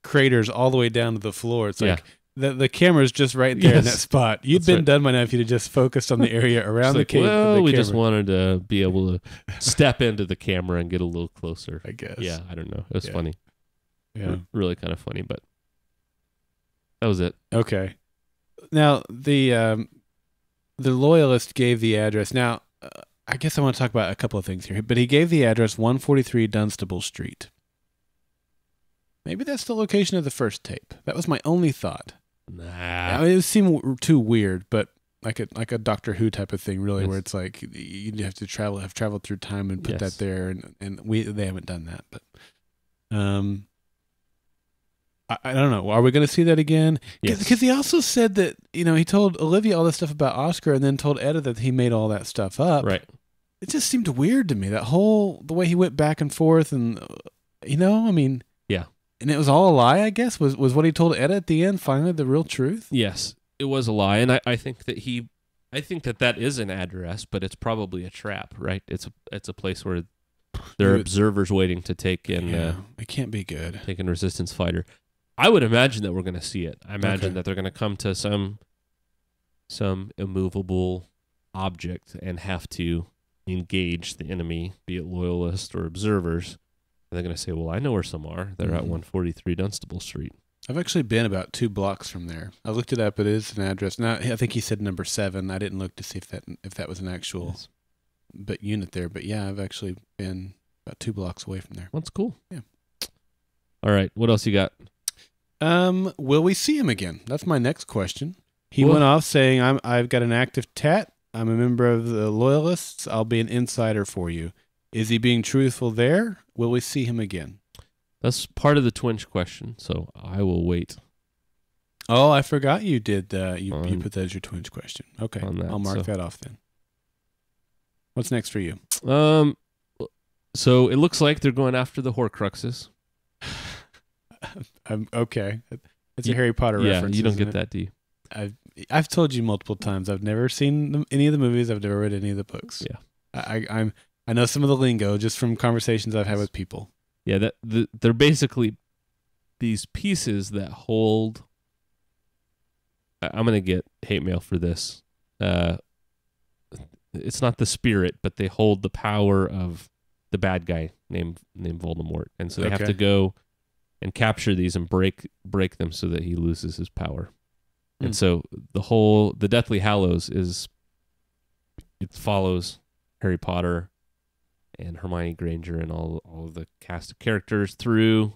craters all the way down to the floor. It's like the camera's just right there in that spot. You'd been done by now if you'd have just focused on the area around the cave. Well, we just wanted to be able to step into the camera and get a little closer. I guess. Yeah, I don't know. It was funny. Yeah. Really kind of funny, but that was it. Okay. Now, the loyalist gave the address. Now, I guess I want to talk about a couple of things here, but he gave the address 143 Dunstable Street. Maybe that's the location of the first tape. That was my only thought. Nah. I mean, it seemed too weird, but like a Doctor Who type of thing, really, where it's like you have to have traveled through time and put that there, and they haven't done that. But I don't know. Are we going to see that again? Because he also said that he told Olivia all this stuff about Oscar, and then told Etta that he made all that stuff up. Right. It just seemed weird to me. The way he went back and forth, and I mean. Yeah. And it was all a lie, I guess? Was what he told Etta at the end finally the real truth? Yes, it was a lie. And I think that that is an address, but it's probably a trap, right? It's a place where there are observers waiting to take in. It can't be good. Take in resistance fighter. I would imagine that we're going to see it. I imagine that they're going to come to some immovable object and have to engage the enemy, be it loyalists or observers. And they're going to say, well, I know where some are. They're at 143 Dunstable Street. I've actually been about 2 blocks from there. I looked it up. It is an address. Now, I think he said number 7. I didn't look to see if that was an actual unit there. But yeah, I've actually been about 2 blocks away from there. That's cool. Yeah. All right. What else you got? Will we see him again? That's my next question. He went off saying, I've got an active tat. I'm a member of the Loyalists. I'll be an insider for you. Is he being truthful there? Will we see him again? That's part of the twinge question, so I will wait. Oh, I forgot you did. You put that as your twinge question. Okay, I'll mark that off then. What's next for you? So it looks like they're going after the Horcruxes. Okay. It's a Harry Potter reference. Yeah, you don't get that, do you? I've told you multiple times. I've never seen any of the movies. I've never read any of the books. Yeah, I know some of the lingo just from conversations I've had with people. Yeah, they're basically these pieces that hold. I'm gonna get hate mail for this. It's not the spirit, but they hold the power of the bad guy named Voldemort, and so they have to go and capture these and break them so that he loses his power. And so the Deathly Hallows it follows Harry Potter and Hermione Granger and all of the cast of characters through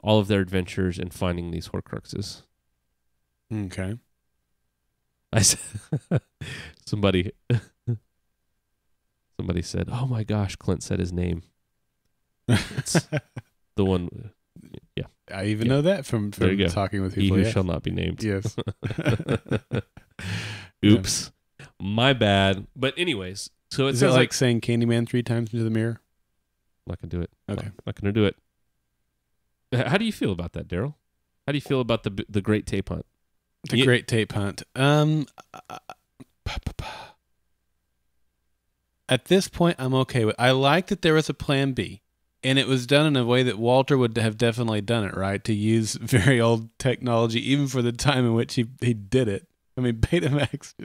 all of their adventures in finding these Horcruxes. Okay. I said, somebody said, "Oh my gosh, Clint said his name." It's the one. Yeah, I even know that from talking with people. He who shall not be named. Yes. Oops, my bad. But anyways, so is it like saying Candyman 3 times into the mirror? I'm not gonna do it. Okay, not gonna do it. How do you feel about that, Darrell? How do you feel about the Great Tape Hunt? The Great Tape Hunt. At this point, I'm okay with. I like that there was a plan B. And it was done in a way that Walter would have definitely done it, right? To use very old technology, even for the time in which he did it. I mean, Betamax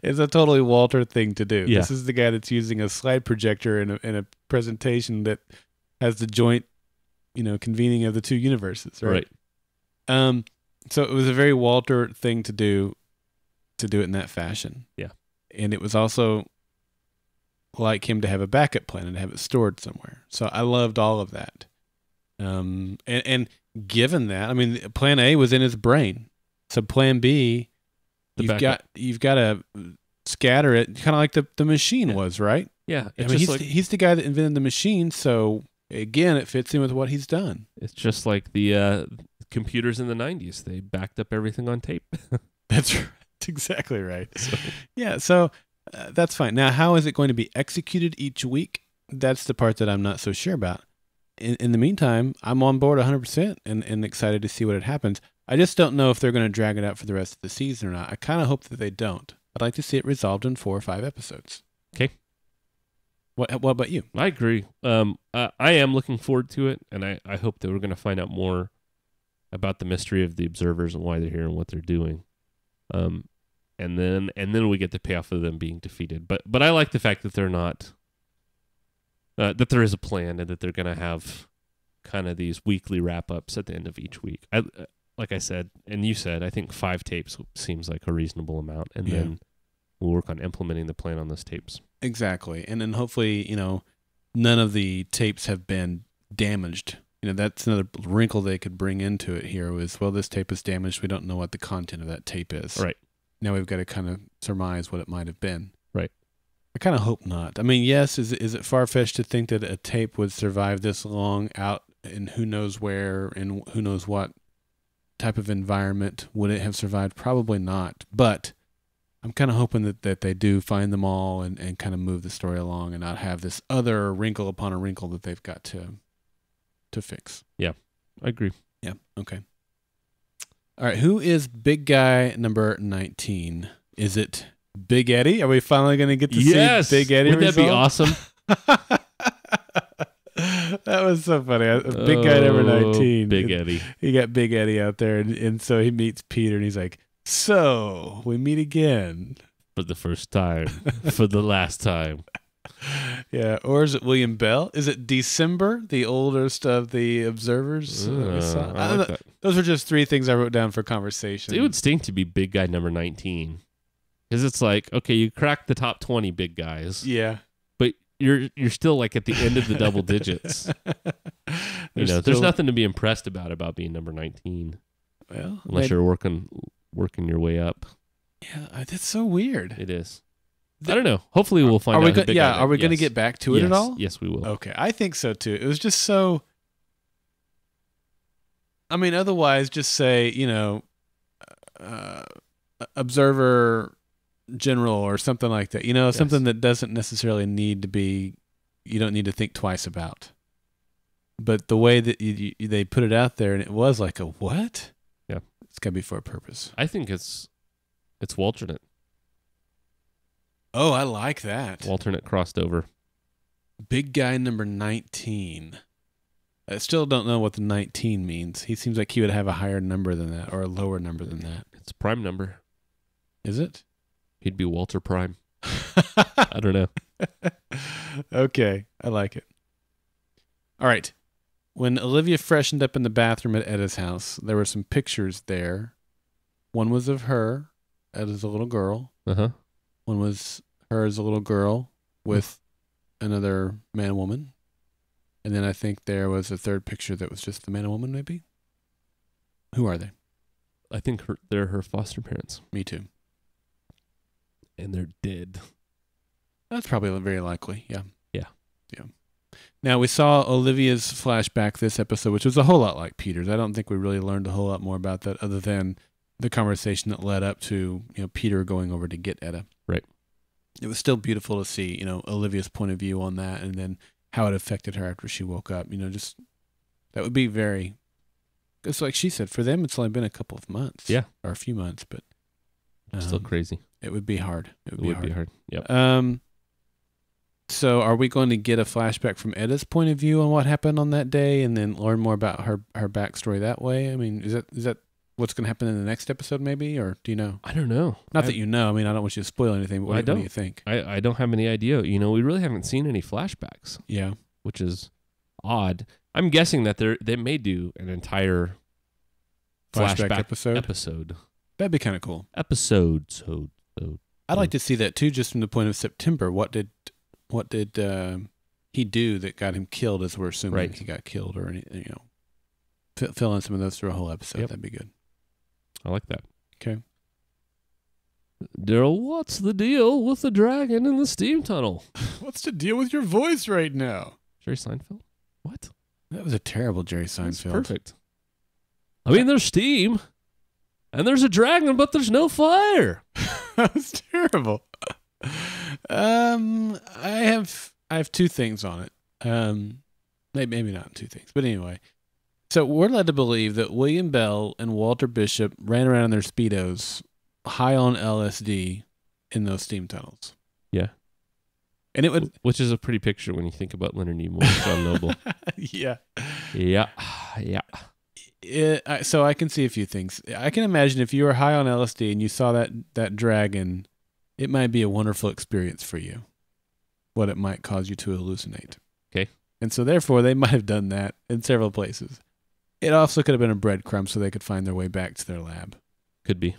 is a totally Walter thing to do. Yeah. This is the guy that's using a slide projector in a presentation that has the joint, convening of the two universes, right? So it was a very Walter thing to do it in that fashion. Yeah. And it was also like him to have a backup plan and have it stored somewhere. So I loved all of that. And given that, I mean, plan A was in his brain. So plan B, you've got to scatter it, kind of like the machine was, right? Yeah. I mean, he's the guy that invented the machine. So again, it fits in with what he's done. It's just like the computers in the 90s. They backed up everything on tape. That's right. That's exactly right. Yeah, so that's fine. Now, how is it going to be executed each week? That's the part that I'm not so sure about. In the meantime, I'm on board 100% and excited to see what happens. I just don't know if they're going to drag it out for the rest of the season or not. I kind of hope that they don't. I'd like to see it resolved in 4 or 5 episodes. Okay. What about you? I agree. I am looking forward to it, and I hope that we're going to find out more about the mystery of the observers and why they're here and what they're doing. And then we get the payoff of them being defeated. But I like the fact that they're not that there is a plan and that they're going to have kind of these weekly wrap-ups at the end of each week. Like I said, and you said, I think 5 tapes seems like a reasonable amount, and then we'll work on implementing the plan on those tapes. Exactly. And then hopefully, none of the tapes have been damaged. That's another wrinkle they could bring into it here was, well, this tape is damaged. We don't know what the content of that tape is. Right. Now we've got to kind of surmise what it might have been. Right. I kind of hope not. I mean, yes, is it far-fetched to think that a tape would survive this long out in who knows where and who knows what type of environment? Would it have survived? Probably not. But I'm kind of hoping that they do find them all and kind of move the story along and not have this other wrinkle upon a wrinkle that they've got to fix. Yeah, I agree. Yeah, okay. All right, who is big guy number 19? Is it Big Eddie? Are we finally going to get to see Big Eddie? Wouldn't that be awesome? That was so funny. Big guy number 19. Big Eddie. He got Big Eddie out there, and so he meets Peter, and he's like, so we meet again. For the first time. For the last time. Yeah, or is it William Bell? Is it December, the oldest of the observers? I like that. Those are just 3 things I wrote down for conversation. It would stink to be big guy number 19. Because it's like, okay, you cracked the top 20 big guys. Yeah. But you're still like at the end of the double digits. There's nothing to be impressed about being number 19. Well, unless you're working your way up. Yeah, that's so weird. It is. I don't know. Hopefully we'll find out. Are we going to get back to it at all? Yes, we will. Okay, I think so too. It was just so. I mean, otherwise, just say observer general or something like that. Something that doesn't necessarily need to be. You don't need to think twice about. But the way that they put it out there, and it was like a what? Yeah, it's got to be for a purpose. I think it's Walternate. Oh, I like that. Walternate crossed over. Big guy number 19. I still don't know what the 19 means. He seems like he would have a higher number than that or a lower number than that. It's a prime number. Is it? He'd be Walter Prime. I don't know. Okay, I like it. All right. When Olivia freshened up in the bathroom at Etta's house, there were some pictures there. One was of her as a little girl. Uh-huh. One was her as a little girl with another man-woman. And then I think there was a third picture that was just the man and woman, maybe? Who are they? I think they're her foster parents. Me too. And they're dead. That's probably very likely, yeah. Yeah. Yeah. Now, we saw Olivia's flashback this episode, which was a whole lot like Peter's. I don't think we really learned a whole lot more about that other than the conversation that led up to Peter going over to get Etta. Right. It was still beautiful to see, Olivia's point of view on that, and then how it affected her after she woke up. Just that would be very. It's like she said, for them it's only been a couple of months, or a few months, but still crazy. It would be hard. It would be hard. Yep. So, are we going to get a flashback from Etta's point of view on what happened on that day, and then learn more about her backstory that way? I mean, is that what's going to happen in the next episode, maybe, or do you know? I don't know. Not that you know. I mean, I don't want you to spoil anything. But what do you think? I don't have any idea. We really haven't seen any flashbacks. Yeah, which is odd. I'm guessing that they may do an entire flashback episode. That'd be kind of cool. I'd like to see that too, just from the point of September. What did he do that got him killed? As we're assuming he got killed, or anything. Fill in some of those through a whole episode. Yep. That'd be good. I like that. Okay. Darrell, what's the deal with the dragon in the steam tunnel? What's the deal with your voice right now? Jerry Seinfeld? What? That was a terrible Jerry Seinfeld. That's perfect. I mean, there's steam. And there's a dragon, but there's no fire. That's terrible. I have two things on it. Maybe not two things, but anyway. So we're led to believe that William Bell and Walter Bishop ran around in their Speedos high on LSD in those steam tunnels. Yeah. And it would, which is a pretty picture when you think about Leonard Nimoy and John Noble. Yeah. Yeah. Yeah. So I can see a few things. I can imagine if you were high on LSD and you saw that dragon, it might be a wonderful experience for you. What it might cause you to hallucinate. Okay. And so therefore they might have done that in several places. It also could have been a breadcrumb so they could find their way back to their lab. Could be.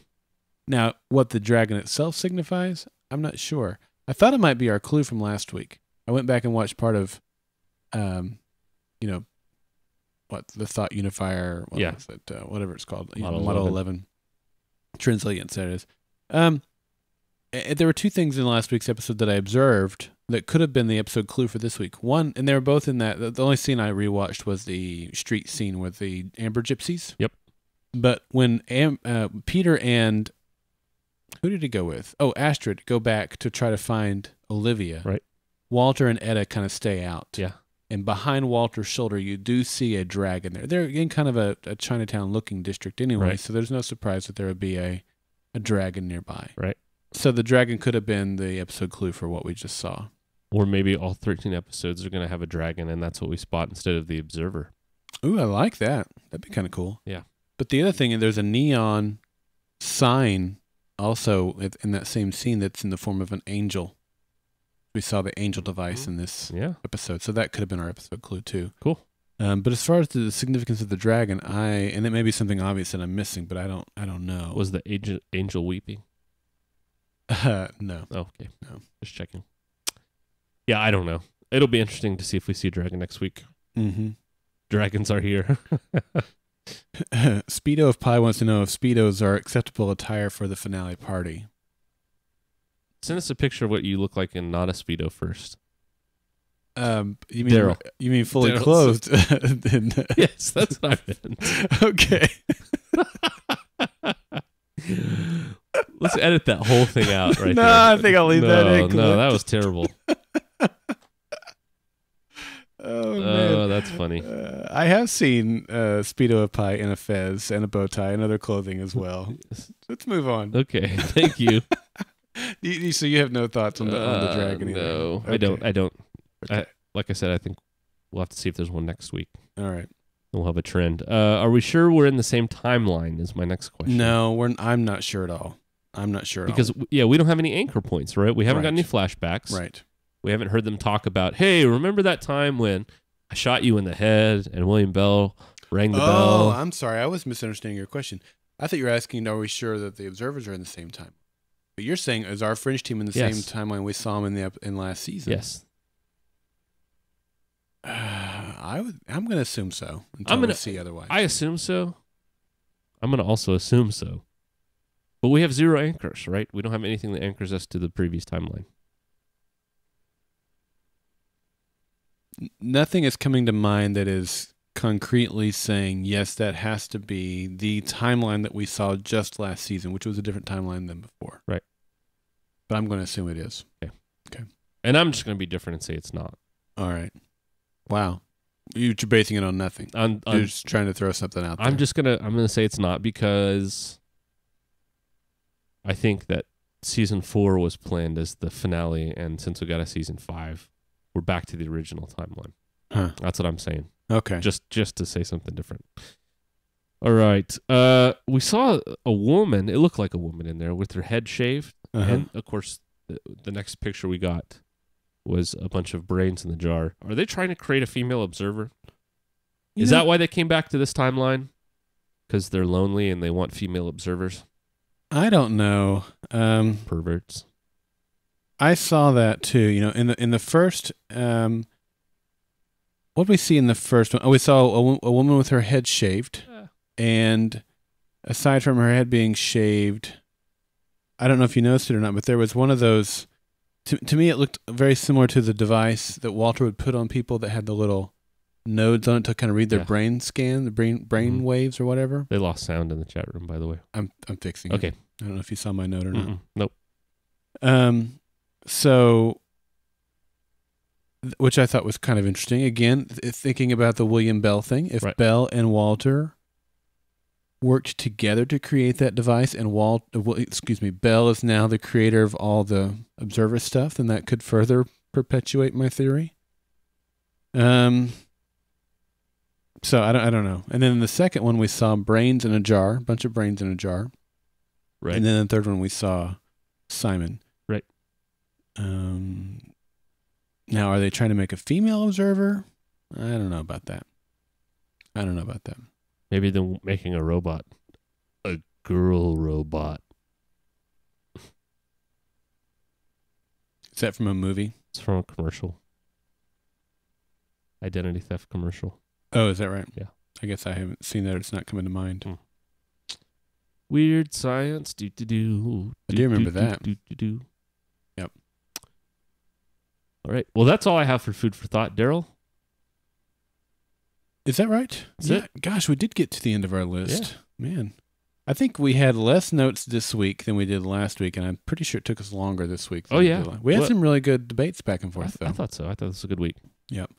Now, what the dragon itself signifies, I'm not sure. I thought it might be our clue from last week. I went back and watched part of, the Thought Unifier, whatever it's called, Model 11. Transilience, that is. There were two things in last week's episode that I observed that could have been the episode clue for this week. One, and they were both in that. The only scene I rewatched was the street scene with the Amber Gypsies. Yep. But when Peter and who did he go with? Oh, Astrid go back to try to find Olivia. Right. Walter and Etta kind of stay out. Yeah. And behind Walter's shoulder, you do see a dragon there. They're in kind of a Chinatown-looking district anyway, right. So there's no surprise that there would be a dragon nearby. Right. So the dragon could have been the episode clue for what we just saw. Or maybe all 13 episodes are going to have a dragon, and that's what we spot instead of the observer. Ooh, I like that. That'd be kind of cool. Yeah. But the other thing, there's a neon sign also in that same scene that's in the form of an angel. We saw the angel device in this episode, so that could have been our episode clue too. Cool. But as far as the significance of the dragon, and it may be something obvious that I'm missing, but I don't know. Was the angel weeping? No. Oh, okay. No. Just checking. Yeah, I don't know. It'll be interesting to see if we see a dragon next week. Mm-hmm. Dragons are here. Speedo of Pie wants to know if Speedos are acceptable attire for the finale party. Send us a picture of what you look like in not a Speedo first. You mean Darrell. You mean fully Darrell's. clothed? Yes, that's what I meant. Okay. Let's edit that whole thing out right No, there. I think I'll leave that in. No, that was terrible. Oh, man. That's funny. I have seen Speedo of Pie in a fez and a bow tie and other clothing as well. Let's move on. Okay, thank you. So you have no thoughts on the dragon either? No, Okay. I don't. Okay. Like I said, I think we'll have to see if there's one next week. All right. We'll have a trend. Are we sure we're in the same timeline is my next question. No, I'm not sure at all. I'm not sure at because, all. we don't have any anchor points, right? We haven't got Right. any flashbacks. Right. We haven't heard them talk about, hey, remember that time when I shot you in the head and William Bell rang the bell? Oh, I'm sorry. I was misunderstanding your question. I thought you were asking, are we sure that the observers are in the same time? But you're saying, is our Fringe team in the Yes. same timeline we saw them in last season? Yes. I'm going to assume so until we see otherwise. I assume so. I'm going to also assume so. But we have 0 anchors, right? We don't have anything that anchors us to the previous timeline. Nothing is coming to mind that is concretely saying, yes, that has to be the timeline that we saw just last season, which was a different timeline than before. Right. But I'm going to assume it is. Okay. And I'm just going to be different and say it's not. All right. Wow. You're basing it on nothing. You're just trying to throw something out there. I'm going to say it's not because I think that season 4 was planned as the finale, and since we got a season 5, we're back to the original timeline. Huh. That's what I'm saying. Okay. Just to say something different. All right. We saw a woman. It looked like a woman in there with her head shaved. Uh-huh. And, of course, the next picture we got was a bunch of brains in the jar. Are they trying to create a female observer? Is that why they came back to this timeline? Because they're lonely and they want female observers? I don't know. Perverts. I saw that too. In the first, what did we see in the first one? Oh, we saw a woman with her head shaved, and aside from her head being shaved, I don't know if you noticed it or not, but there was one of those. To me, it looked very similar to the device that Walter would put on people that had the little nodes on it to kind of read their brain scan, the brain waves or whatever. They lost sound in the chat room, by the way. I'm fixing it. Okay. I don't know if you saw my note or not. Nope. So, which I thought was kind of interesting. Again, thinking about the William Bell thing. If Bell and Walter worked together to create that device, and Bell is now the creator of all the observer stuff, then that could further perpetuate my theory. So I don't know. And then in the second one, we saw brains in a jar, a bunch of brains in a jar. Right. And then in the third one, we saw Simon. Right. Now, are they trying to make a female observer? I don't know about that. Maybe they're making a robot. A girl robot. Is that from a movie? It's from a commercial. Identity theft commercial. Oh, is that right? Yeah. I guess I haven't seen that. It's not coming to mind. Weird science. I do remember that. Yep. All right. Well, that's all I have for food for thought. Darrell? Is that right? That's it? Gosh, we did get to the end of our list. Yeah. Man. I think we had less notes this week than we did last week, and I'm pretty sure it took us longer this week. Oh, yeah. We had some really good debates back and forth, though. I thought so. I thought this was a good week. Yep.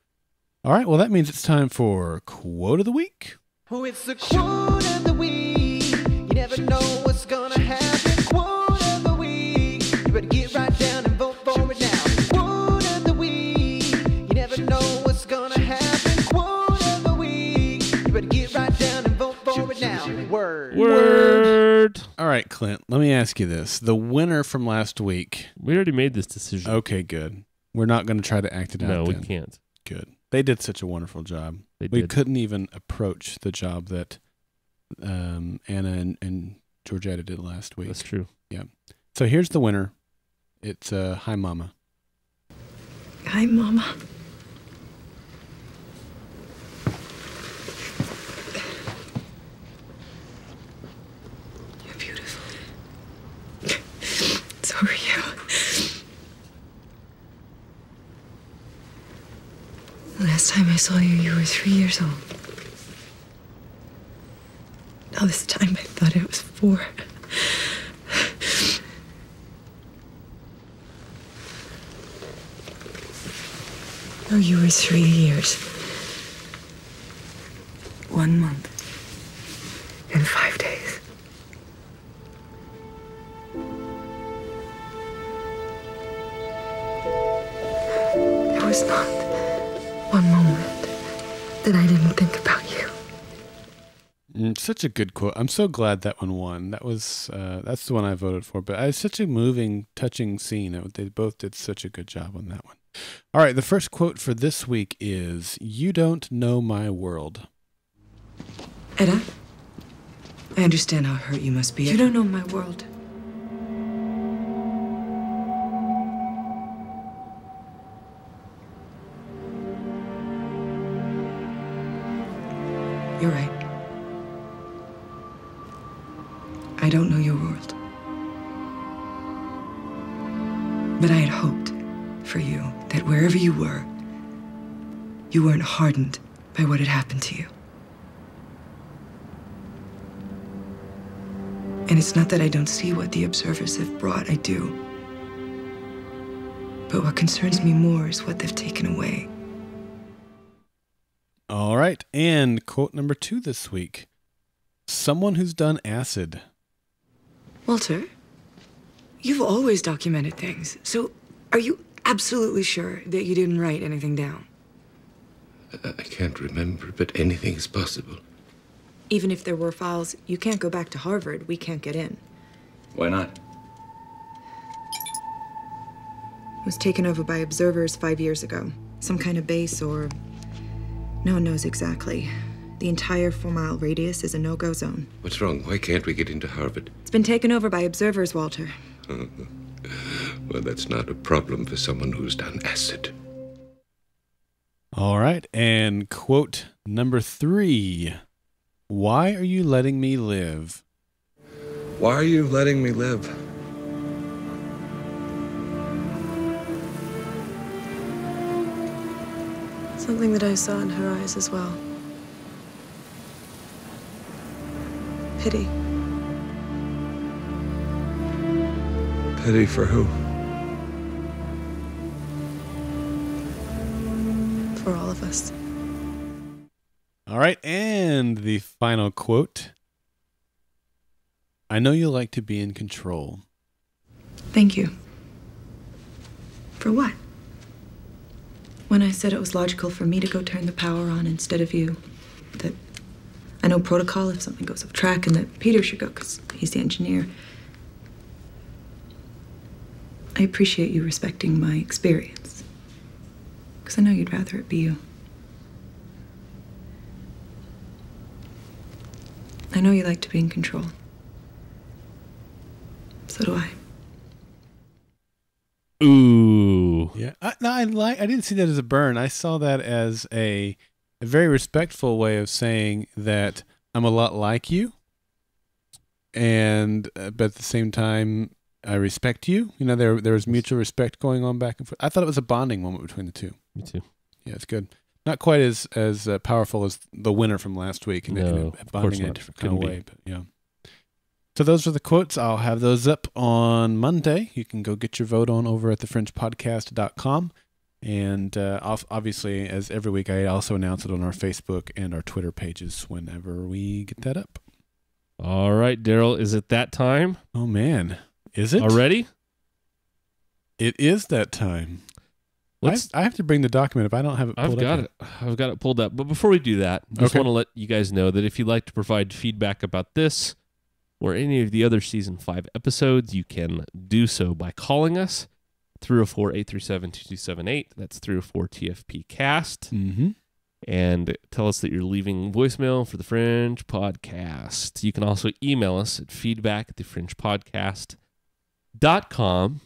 All right. Well, that means it's time for Quote of the Week. Oh, it's the quote of the week. You never know what's gonna happen. Quote of the week. You better get right down and vote for it now. Quote of the week. You never know what's gonna happen. Quote of the week. You better get right down and vote for it now. Word. All right, Clint, let me ask you this. The winner from last week. We already made this decision. Okay, good. We're not going to try to act it out. No, we then. can't. Good. They did such a wonderful job. We couldn't even approach the job that Anna and Georgetta did last week. That's true. Yeah. So here's the winner. It's Hi Mama. Hi, Mama. You're beautiful. So are you. Last time I saw you, you were 3 years old. Now this time I thought it was 4. Oh, you were 3 years. 1 month. And 5 days. There was not one moment that I didn't think about you. Such a good quote. I'm so glad that one won. That was that's the one I voted for. But it's such a moving, touching scene. They both did such a good job on that one. All right, the first quote for this week is, "You don't know my world." Etta, I understand how hurt you must be. You don't know my world. You're right. I don't know your world. But I had hoped for you that wherever you weren't hardened by what had happened to you. And it's not that I don't see what the observers have brought, I do. But what concerns me more is what they've taken away. All right, and quote number 2 this week. Someone who's done acid. Walter, you've always documented things, so are you absolutely sure that you didn't write anything down? I can't remember, but anything is possible. Even if there were files, you can't go back to Harvard. We can't get in. Why not? It was taken over by observers 5 years ago. Some kind of base or... no one knows exactly. The entire 4-mile radius is a no-go zone. What's wrong? Why can't we get into Harvard? It's been taken over by observers, Walter. Well, that's not a problem for someone who's done acid. All right, and quote number 3. Why are you letting me live? Why are you letting me live? Something that I saw in her eyes as well. Pity. Pity for who? For all of us. All right, and the final quote. I know you like to be in control. Thank you. For what? When I said it was logical for me to go turn the power on instead of you. That I know protocol if something goes off track and that Peter should go because he's the engineer. I appreciate you respecting my experience. Because I know you'd rather it be you. I know you like to be in control. So do I. Ooh. Yeah. I didn't see that as a burn. I saw that as a very respectful way of saying that I'm a lot like you. And, but at the same time, I respect you. You know, there was mutual respect going on back and forth. I thought it was a bonding moment between the two. Me too. Yeah, it's good. Not quite as powerful as the winner from last week. No, Bonding in a different kind of way. But yeah. So those are the quotes. I'll have those up on Monday. You can go get your vote on over at thefringepodcast.com. And obviously, as every week, I also announce it on our Facebook and our Twitter pages whenever we get that up. All right, Darrell, is it that time? Oh, man. Is it? Already? It is that time. I have to bring the document if I don't have it pulled up. I've got it pulled up. But before we do that, I just want to let you guys know that if you'd like to provide feedback about this or any of the other Season 5 episodes, you can do so by calling us, 304-837-2278. That's 304-TFP-CAST. Mm-hmm. And tell us that you're leaving voicemail for the Fringe Podcast. You can also email us at feedback@thefringepodcast.com.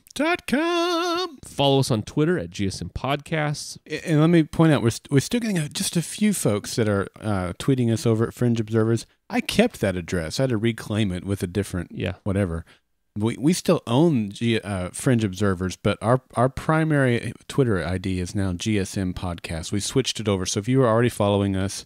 Follow us on Twitter at GSM Podcasts. And let me point out, we're still getting just a few folks that are tweeting us over at Fringe Observers. I kept that address. I had to reclaim it with a different whatever. We still own Fringe Observers, but our primary Twitter ID is now GSM Podcast. We switched it over. So if you were already following us,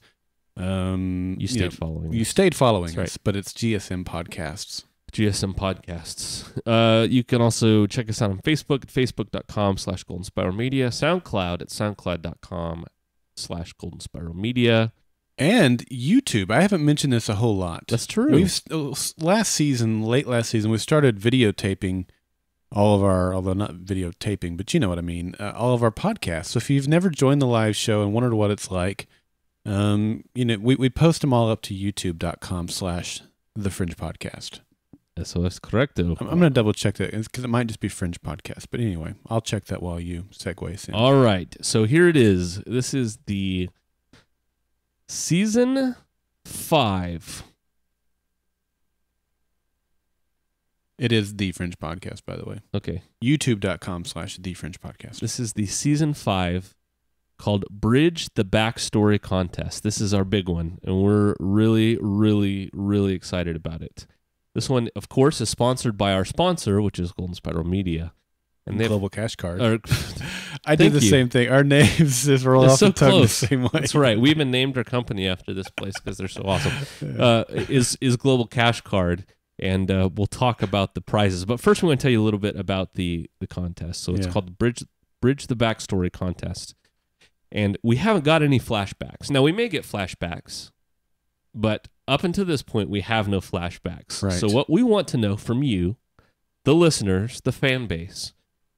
you stayed following us, right. But it's GSM Podcasts. GSM Podcasts. You can also check us out on Facebook at facebook.com/Golden Spiral Media, SoundCloud at soundcloud.com/Golden Spiral Media. And YouTube. I haven't mentioned this a whole lot. That's true. Late last season, we started videotaping all of our, although not videotaping, but you know what I mean, all of our podcasts. So if you've never joined the live show and wondered what it's like, we post them all up to youtube.com/The Fringe Podcast. So that's correct. I'm going to double check that because it might just be Fringe Podcast. But anyway, I'll check that while you segue in. All right. So here it is. This is the Season 5. It is The Fringe Podcast, by the way. Okay. YouTube.com/The Fringe Podcast. This is the Season 5 called Bridge the Backstory Contest. This is our big one, and we're really, really, really excited about it. This one, of course, is sponsored by our sponsor, which is Golden Spiral Media. And they Global Cash Card. I did the same thing. Our names just roll off the tongue the same way. That's right. We even named our company after this place because they're so awesome. Is Global Cash Card, and we'll talk about the prizes. But first, we want to tell you a little bit about the contest. So it's called Bridge the Backstory Contest. And we haven't got any flashbacks. Now, we may get flashbacks, but up until this point, we have no flashbacks. Right. So what we want to know from you, the listeners, the fan base,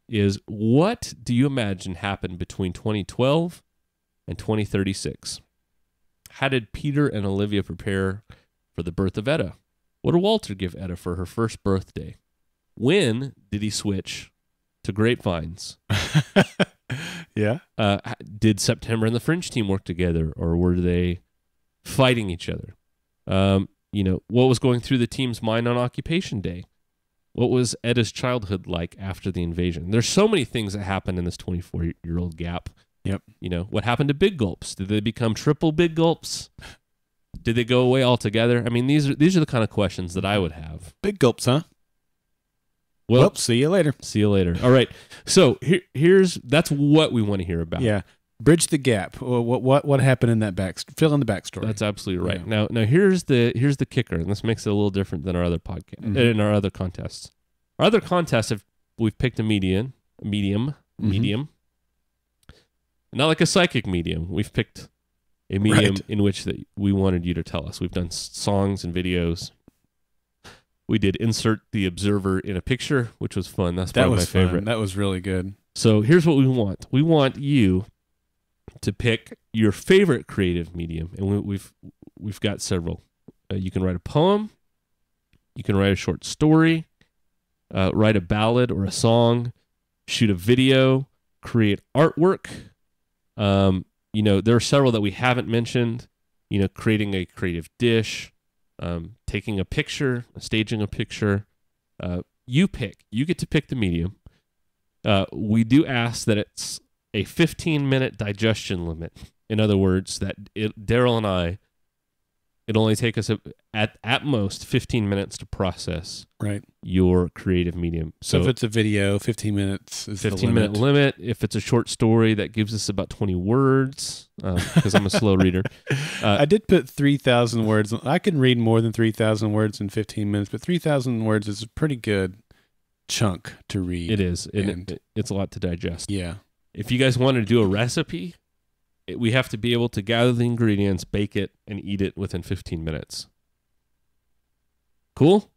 is what do you imagine happened between 2012 and 2036? How did Peter and Olivia prepare for the birth of Etta? What did Walter give Etta for her first birthday? When did he switch to grapevines? Yeah. Did September and the Fringe team work together, or were they fighting each other? What was going through the team's mind on Occupation Day? What was Etta's childhood like after the invasion? There's so many things that happened in this 24-year-old gap. Yep. What happened to Big Gulps? Did they become triple Big Gulps? Did they go away altogether? I mean, these are the kind of questions that I would have. Big Gulps, huh? Well, see you later. See you later. All right. So that's what we want to hear about. Yeah. bridge the gap. What happened in that fill in the backstory. That's absolutely right. Yeah. Now here's the kicker, and this makes it a little different than our other podcast in our other contests. Our other contests, we've picked a medium, not like a psychic medium. We've picked a medium in which that we wanted you to tell us. We've done songs and videos. We did insert the observer in a picture, which was fun. That's probably my favorite. That was really good. So here's what we want. We want you to pick your favorite creative medium, and we've got several. You can write a poem. You can write a short story. Write a ballad or a song. Shoot a video. Create artwork. There are several that we haven't mentioned. Creating a creative dish. Taking a picture, staging a picture. You get to pick the medium. We do ask that it's a 15-minute digestion limit. In other words, that Darrell and I, it only take us at most 15 minutes to process your creative medium. So if it's a video, 15 minutes is 15-minute limit. If it's a short story, that gives us about 20 words because I'm a slow reader. I did put 3,000 words. I can read more than 3,000 words in 15 minutes, but 3,000 words is a pretty good chunk to read. It is. It's a lot to digest. Yeah. If you guys want to do a recipe, we have to be able to gather the ingredients, bake it, and eat it within 15 minutes. Cool?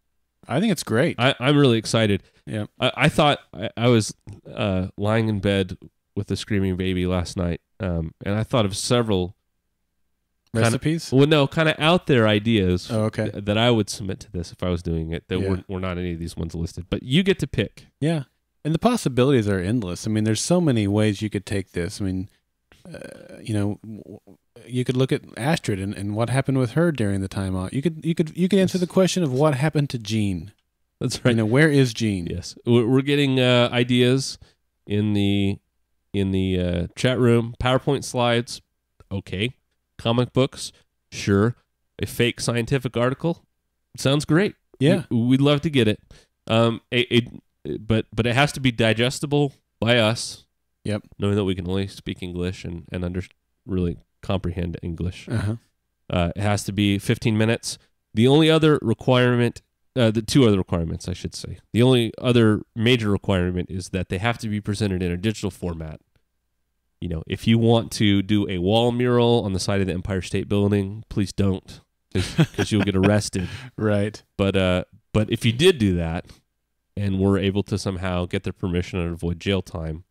I think it's great. I'm really excited. Yeah. I thought I was lying in bed with a screaming baby last night, and I thought of several recipes. Kind of out there ideas. Oh, okay. That I would submit to this if I was doing it. That were not any of these ones listed, but you get to pick. Yeah, and the possibilities are endless. I mean, there's so many ways you could take this. I mean, you could look at Astrid and what happened with her during the time out. You could answer the question of what happened to Jean. That's right. Where is Jean? Yes, we're getting ideas in the chat room. PowerPoint slides, okay. Comic books, sure. A fake scientific article, sounds great. Yeah, we'd love to get it. But it has to be digestible by us. Yep. Knowing that we can only speak English and really comprehend English. It has to be 15 minutes. The only other requirement, the two other requirements, I should say. The only other major requirement is that they have to be presented in a digital format. If you want to do a wall mural on the side of the Empire State Building, please don't, because you'll get arrested. Right. But if you did do that, and we're able to somehow get their permission and avoid jail time,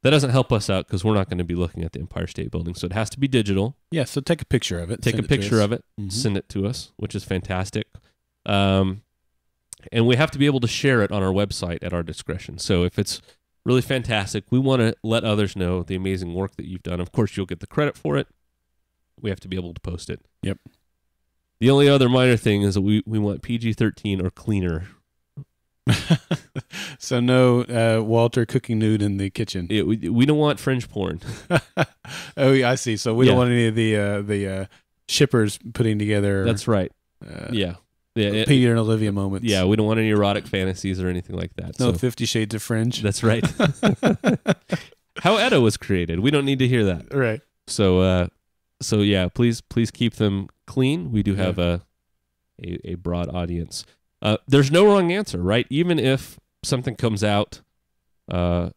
that doesn't help us out because we're not going to be looking at the Empire State Building. So it has to be digital. Yeah, so take a picture of it. Take a picture of it, send it to us, which is fantastic. And we have to be able to share it on our website at our discretion. So if it's really fantastic, we want to let others know the amazing work that you've done. Of course, you'll get the credit for it. We have to be able to post it. Yep. The only other minor thing is that we want PG-13 or cleaner. So no Walter cooking nude in the kitchen. We don't want Fringe porn. Oh, yeah, I see. So we don't want any of the shippers putting together. That's right. Peter and Olivia moments. Yeah, we don't want any erotic fantasies or anything like that. No 50 Shades of Fringe. That's right. How Etta was created. We don't need to hear that. Right. So yeah, please keep them clean. We do have a broad audience. There's no wrong answer, right? Even if something comes out, even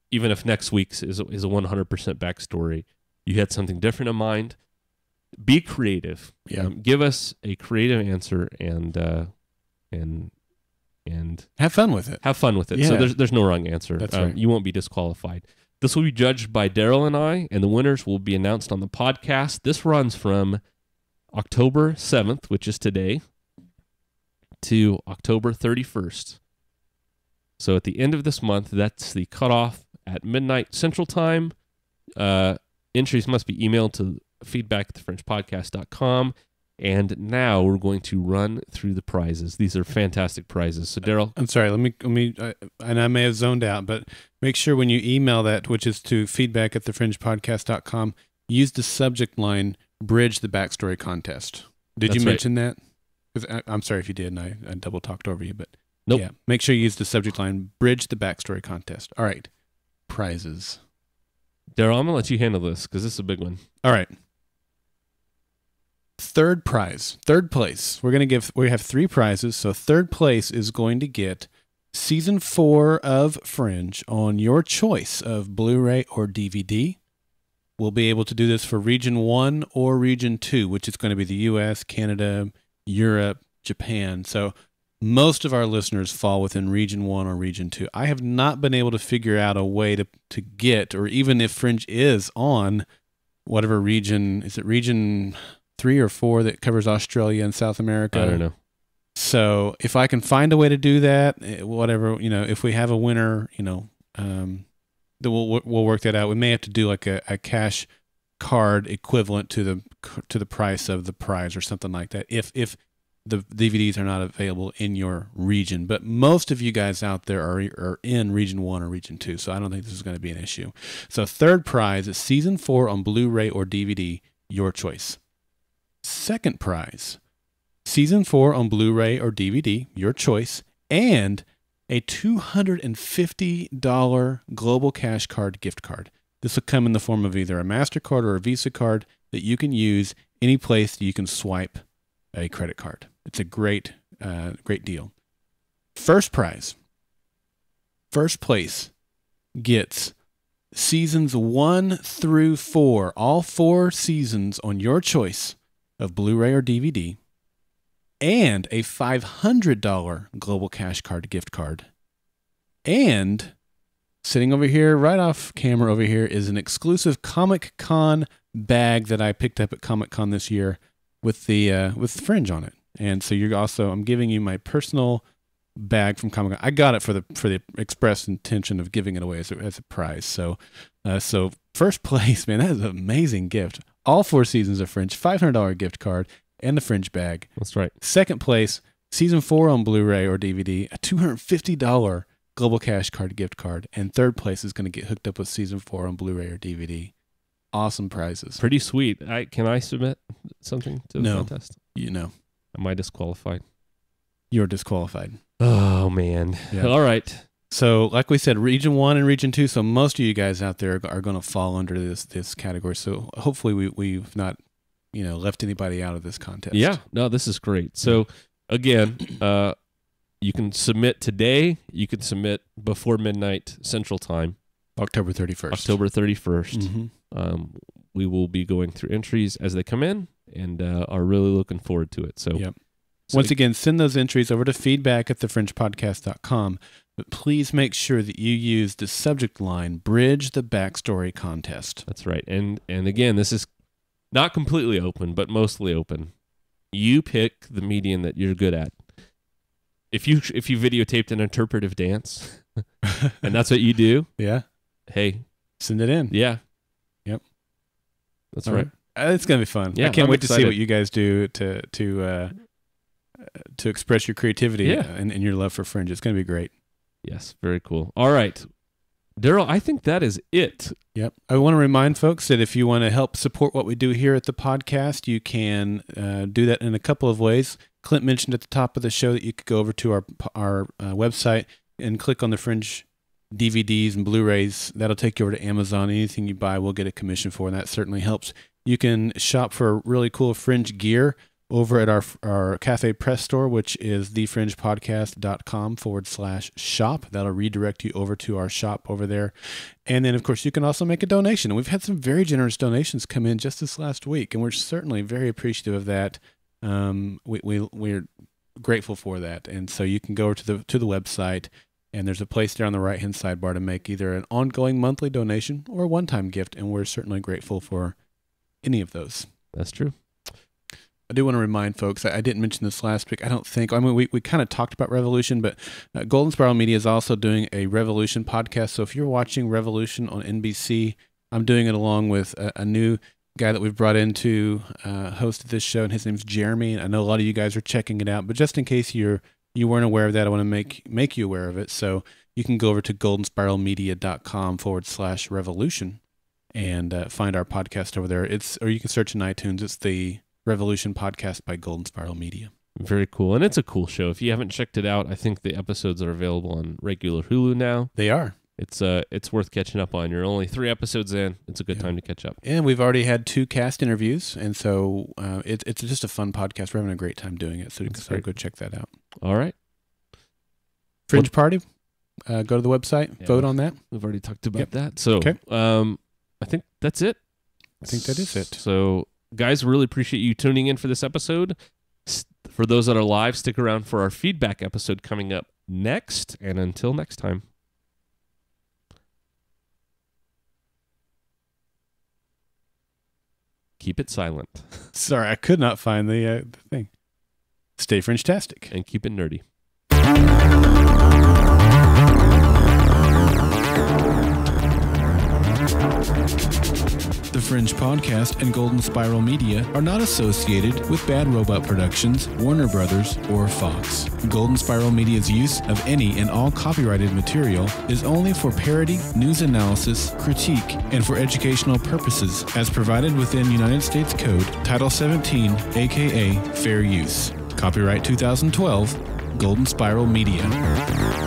if next week's is a 100% backstory, you had something different in mind. Be creative. Yeah. Give us a creative answer and have fun with it. Have fun with it. Yeah. So there's no wrong answer. That's right. You won't be disqualified. This will be judged by Darrell and I, and the winners will be announced on the podcast. This runs from October 7th, which is today, to October 31st. So at the end of this month, that's the cutoff at midnight Central Time. Entries must be emailed to feedback@thefringepodcast.com. And now we're going to run through the prizes. These are fantastic prizes. So Darrell, I'm sorry. Let me. And I may have zoned out, but make sure when you email that, which is to feedback@thefringepodcast.com, use the subject line "Bridge the Backstory Contest." Did you mention that? I'm sorry if you did, and I double talked over you, but nope. Yeah, make sure you use the subject line "Bridge the Backstory Contest." All right, prizes. Darrell, I'm going to let you handle this because this is a big one. All right. Third place. We have 3 prizes. So third place is going to get season 4 of Fringe on your choice of Blu-ray or DVD. We'll be able to do this for region 1 or region 2, which is going to be the US, Canada, Europe, Japan. So most of our listeners fall within region 1 or region 2. I have not been able to figure out a way to get, or even if Fringe is on whatever region, is it region 3 or 4 that covers Australia and South America? I don't know. So if I can find a way to do that, whatever, if we have a winner, we'll work that out. We may have to do like a cash card equivalent to the price of the prize or something like that if the DVDs are not available in your region. But most of you guys out there are in region 1 or region 2, so I don't think this is going to be an issue. So third prize is season 4 on Blu-ray or DVD, your choice. Second prize, season 4 on Blu-ray or DVD, your choice, and a $250 Global Cash Card gift card. This will come in the form of either a MasterCard or a Visa card that you can use any place that you can swipe a credit card. It's a great deal. First prize. First place gets seasons 1 through 4, all 4 seasons on your choice of Blu-ray or DVD, and a $500 Global Cash Card gift card. And sitting over here, right off camera over here, is an exclusive Comic-Con bag that I picked up at Comic-Con this year with Fringe on it. And so I'm giving you my personal bag from Comic-Con. I got it for the express intention of giving it away as a prize. So first place, man, that is an amazing gift. All 4 seasons of Fringe, $500 gift card, and the Fringe bag. That's right. Second place, season 4 on Blu-ray or DVD, a $250 Global Cash Card gift card. And third place is going to get hooked up with season 4 on Blu-ray or DVD. Awesome prizes. Pretty sweet. Can I submit something to the contest? Am I disqualified? You're disqualified. Oh, man. Yeah. All right. So, like we said, region 1 and region 2, so most of you guys out there are going to fall under this category. So hopefully we've not, left anybody out of this contest. Yeah. No, this is great. So, again, you can submit today. You can submit before midnight Central Time. October 31st. October 31st. Mm-hmm. We will be going through entries as they come in and are really looking forward to it. So, yep. Once again, send those entries over to feedback@thefringepodcast.com. But please make sure that you use the subject line, Bridge the Backstory Contest. That's right. And again, this is not completely open, but mostly open. You pick the medium that you're good at. If you videotaped an interpretive dance, and that's what you do, yeah. Hey, send it in. Yeah. Yep. That's right. It's gonna be fun. Yeah, I can't wait to see what you guys do to express your creativity and your love for Fringe. It's gonna be great. Yes, very cool. All right, Darrell, I think that is it. Yep. I want to remind folks that if you want to help support what we do here at the podcast, you can do that in a couple of ways. Clint mentioned at the top of the show that you could go over to our website and click on the Fringe DVDs and Blu-rays. That'll take you over to Amazon. Anything you buy, we'll get a commission for, and that certainly helps. You can shop for really cool Fringe gear over at our Cafe Press store, which is thefringepodcast.com/shop. That'll redirect you over to our shop over there. And then, of course, you can also make a donation. And we've had some very generous donations come in just this last week, and we're certainly very appreciative of that. We're grateful for that. And so you can go over to the website, and there's a place there on the right-hand sidebar to make either an ongoing monthly donation or a one-time gift, and we're certainly grateful for any of those. That's true. I do want to remind folks, I didn't mention this last week, I don't think. I mean, we kind of talked about Revolution, but Golden Spiral Media is also doing a Revolution podcast. So if you're watching Revolution on NBC, I'm doing it along with a new guy that we've brought in to host this show, and his name's Jeremy. And I know a lot of you guys are checking it out, but just in case you weren't aware of that, I want to make you aware of it. So you can go over to goldenspiralmedia.com/revolution and find our podcast over there. Or you can search in iTunes. It's the Revolution Podcast by Golden Spiral Media. Very cool. And it's a cool show. If you haven't checked it out, I think the episodes are available on regular Hulu now. They are. it's worth catching up on. You're only 3 episodes in. It's a good time to catch up. And we've already had 2 cast interviews, and so it's just a fun podcast. We're having a great time doing it, so go check that out. All right. Fringe Party. Go to the website, vote on that. We've already talked about that. So I think that's it. I think that is it. So, guys, really appreciate you tuning in for this episode. For those that are live, stick around for our feedback episode coming up next. And until next time. Keep it silent. Sorry, I could not find the thing. Stay Fringe-tastic. And keep it nerdy. The Fringe Podcast and Golden Spiral Media are not associated with Bad Robot Productions, Warner Brothers, or Fox. Golden Spiral Media's use of any and all copyrighted material is only for parody, news analysis, critique, and for educational purposes as provided within United States Code Title 17, aka Fair Use. Copyright 2012, Golden Spiral Media.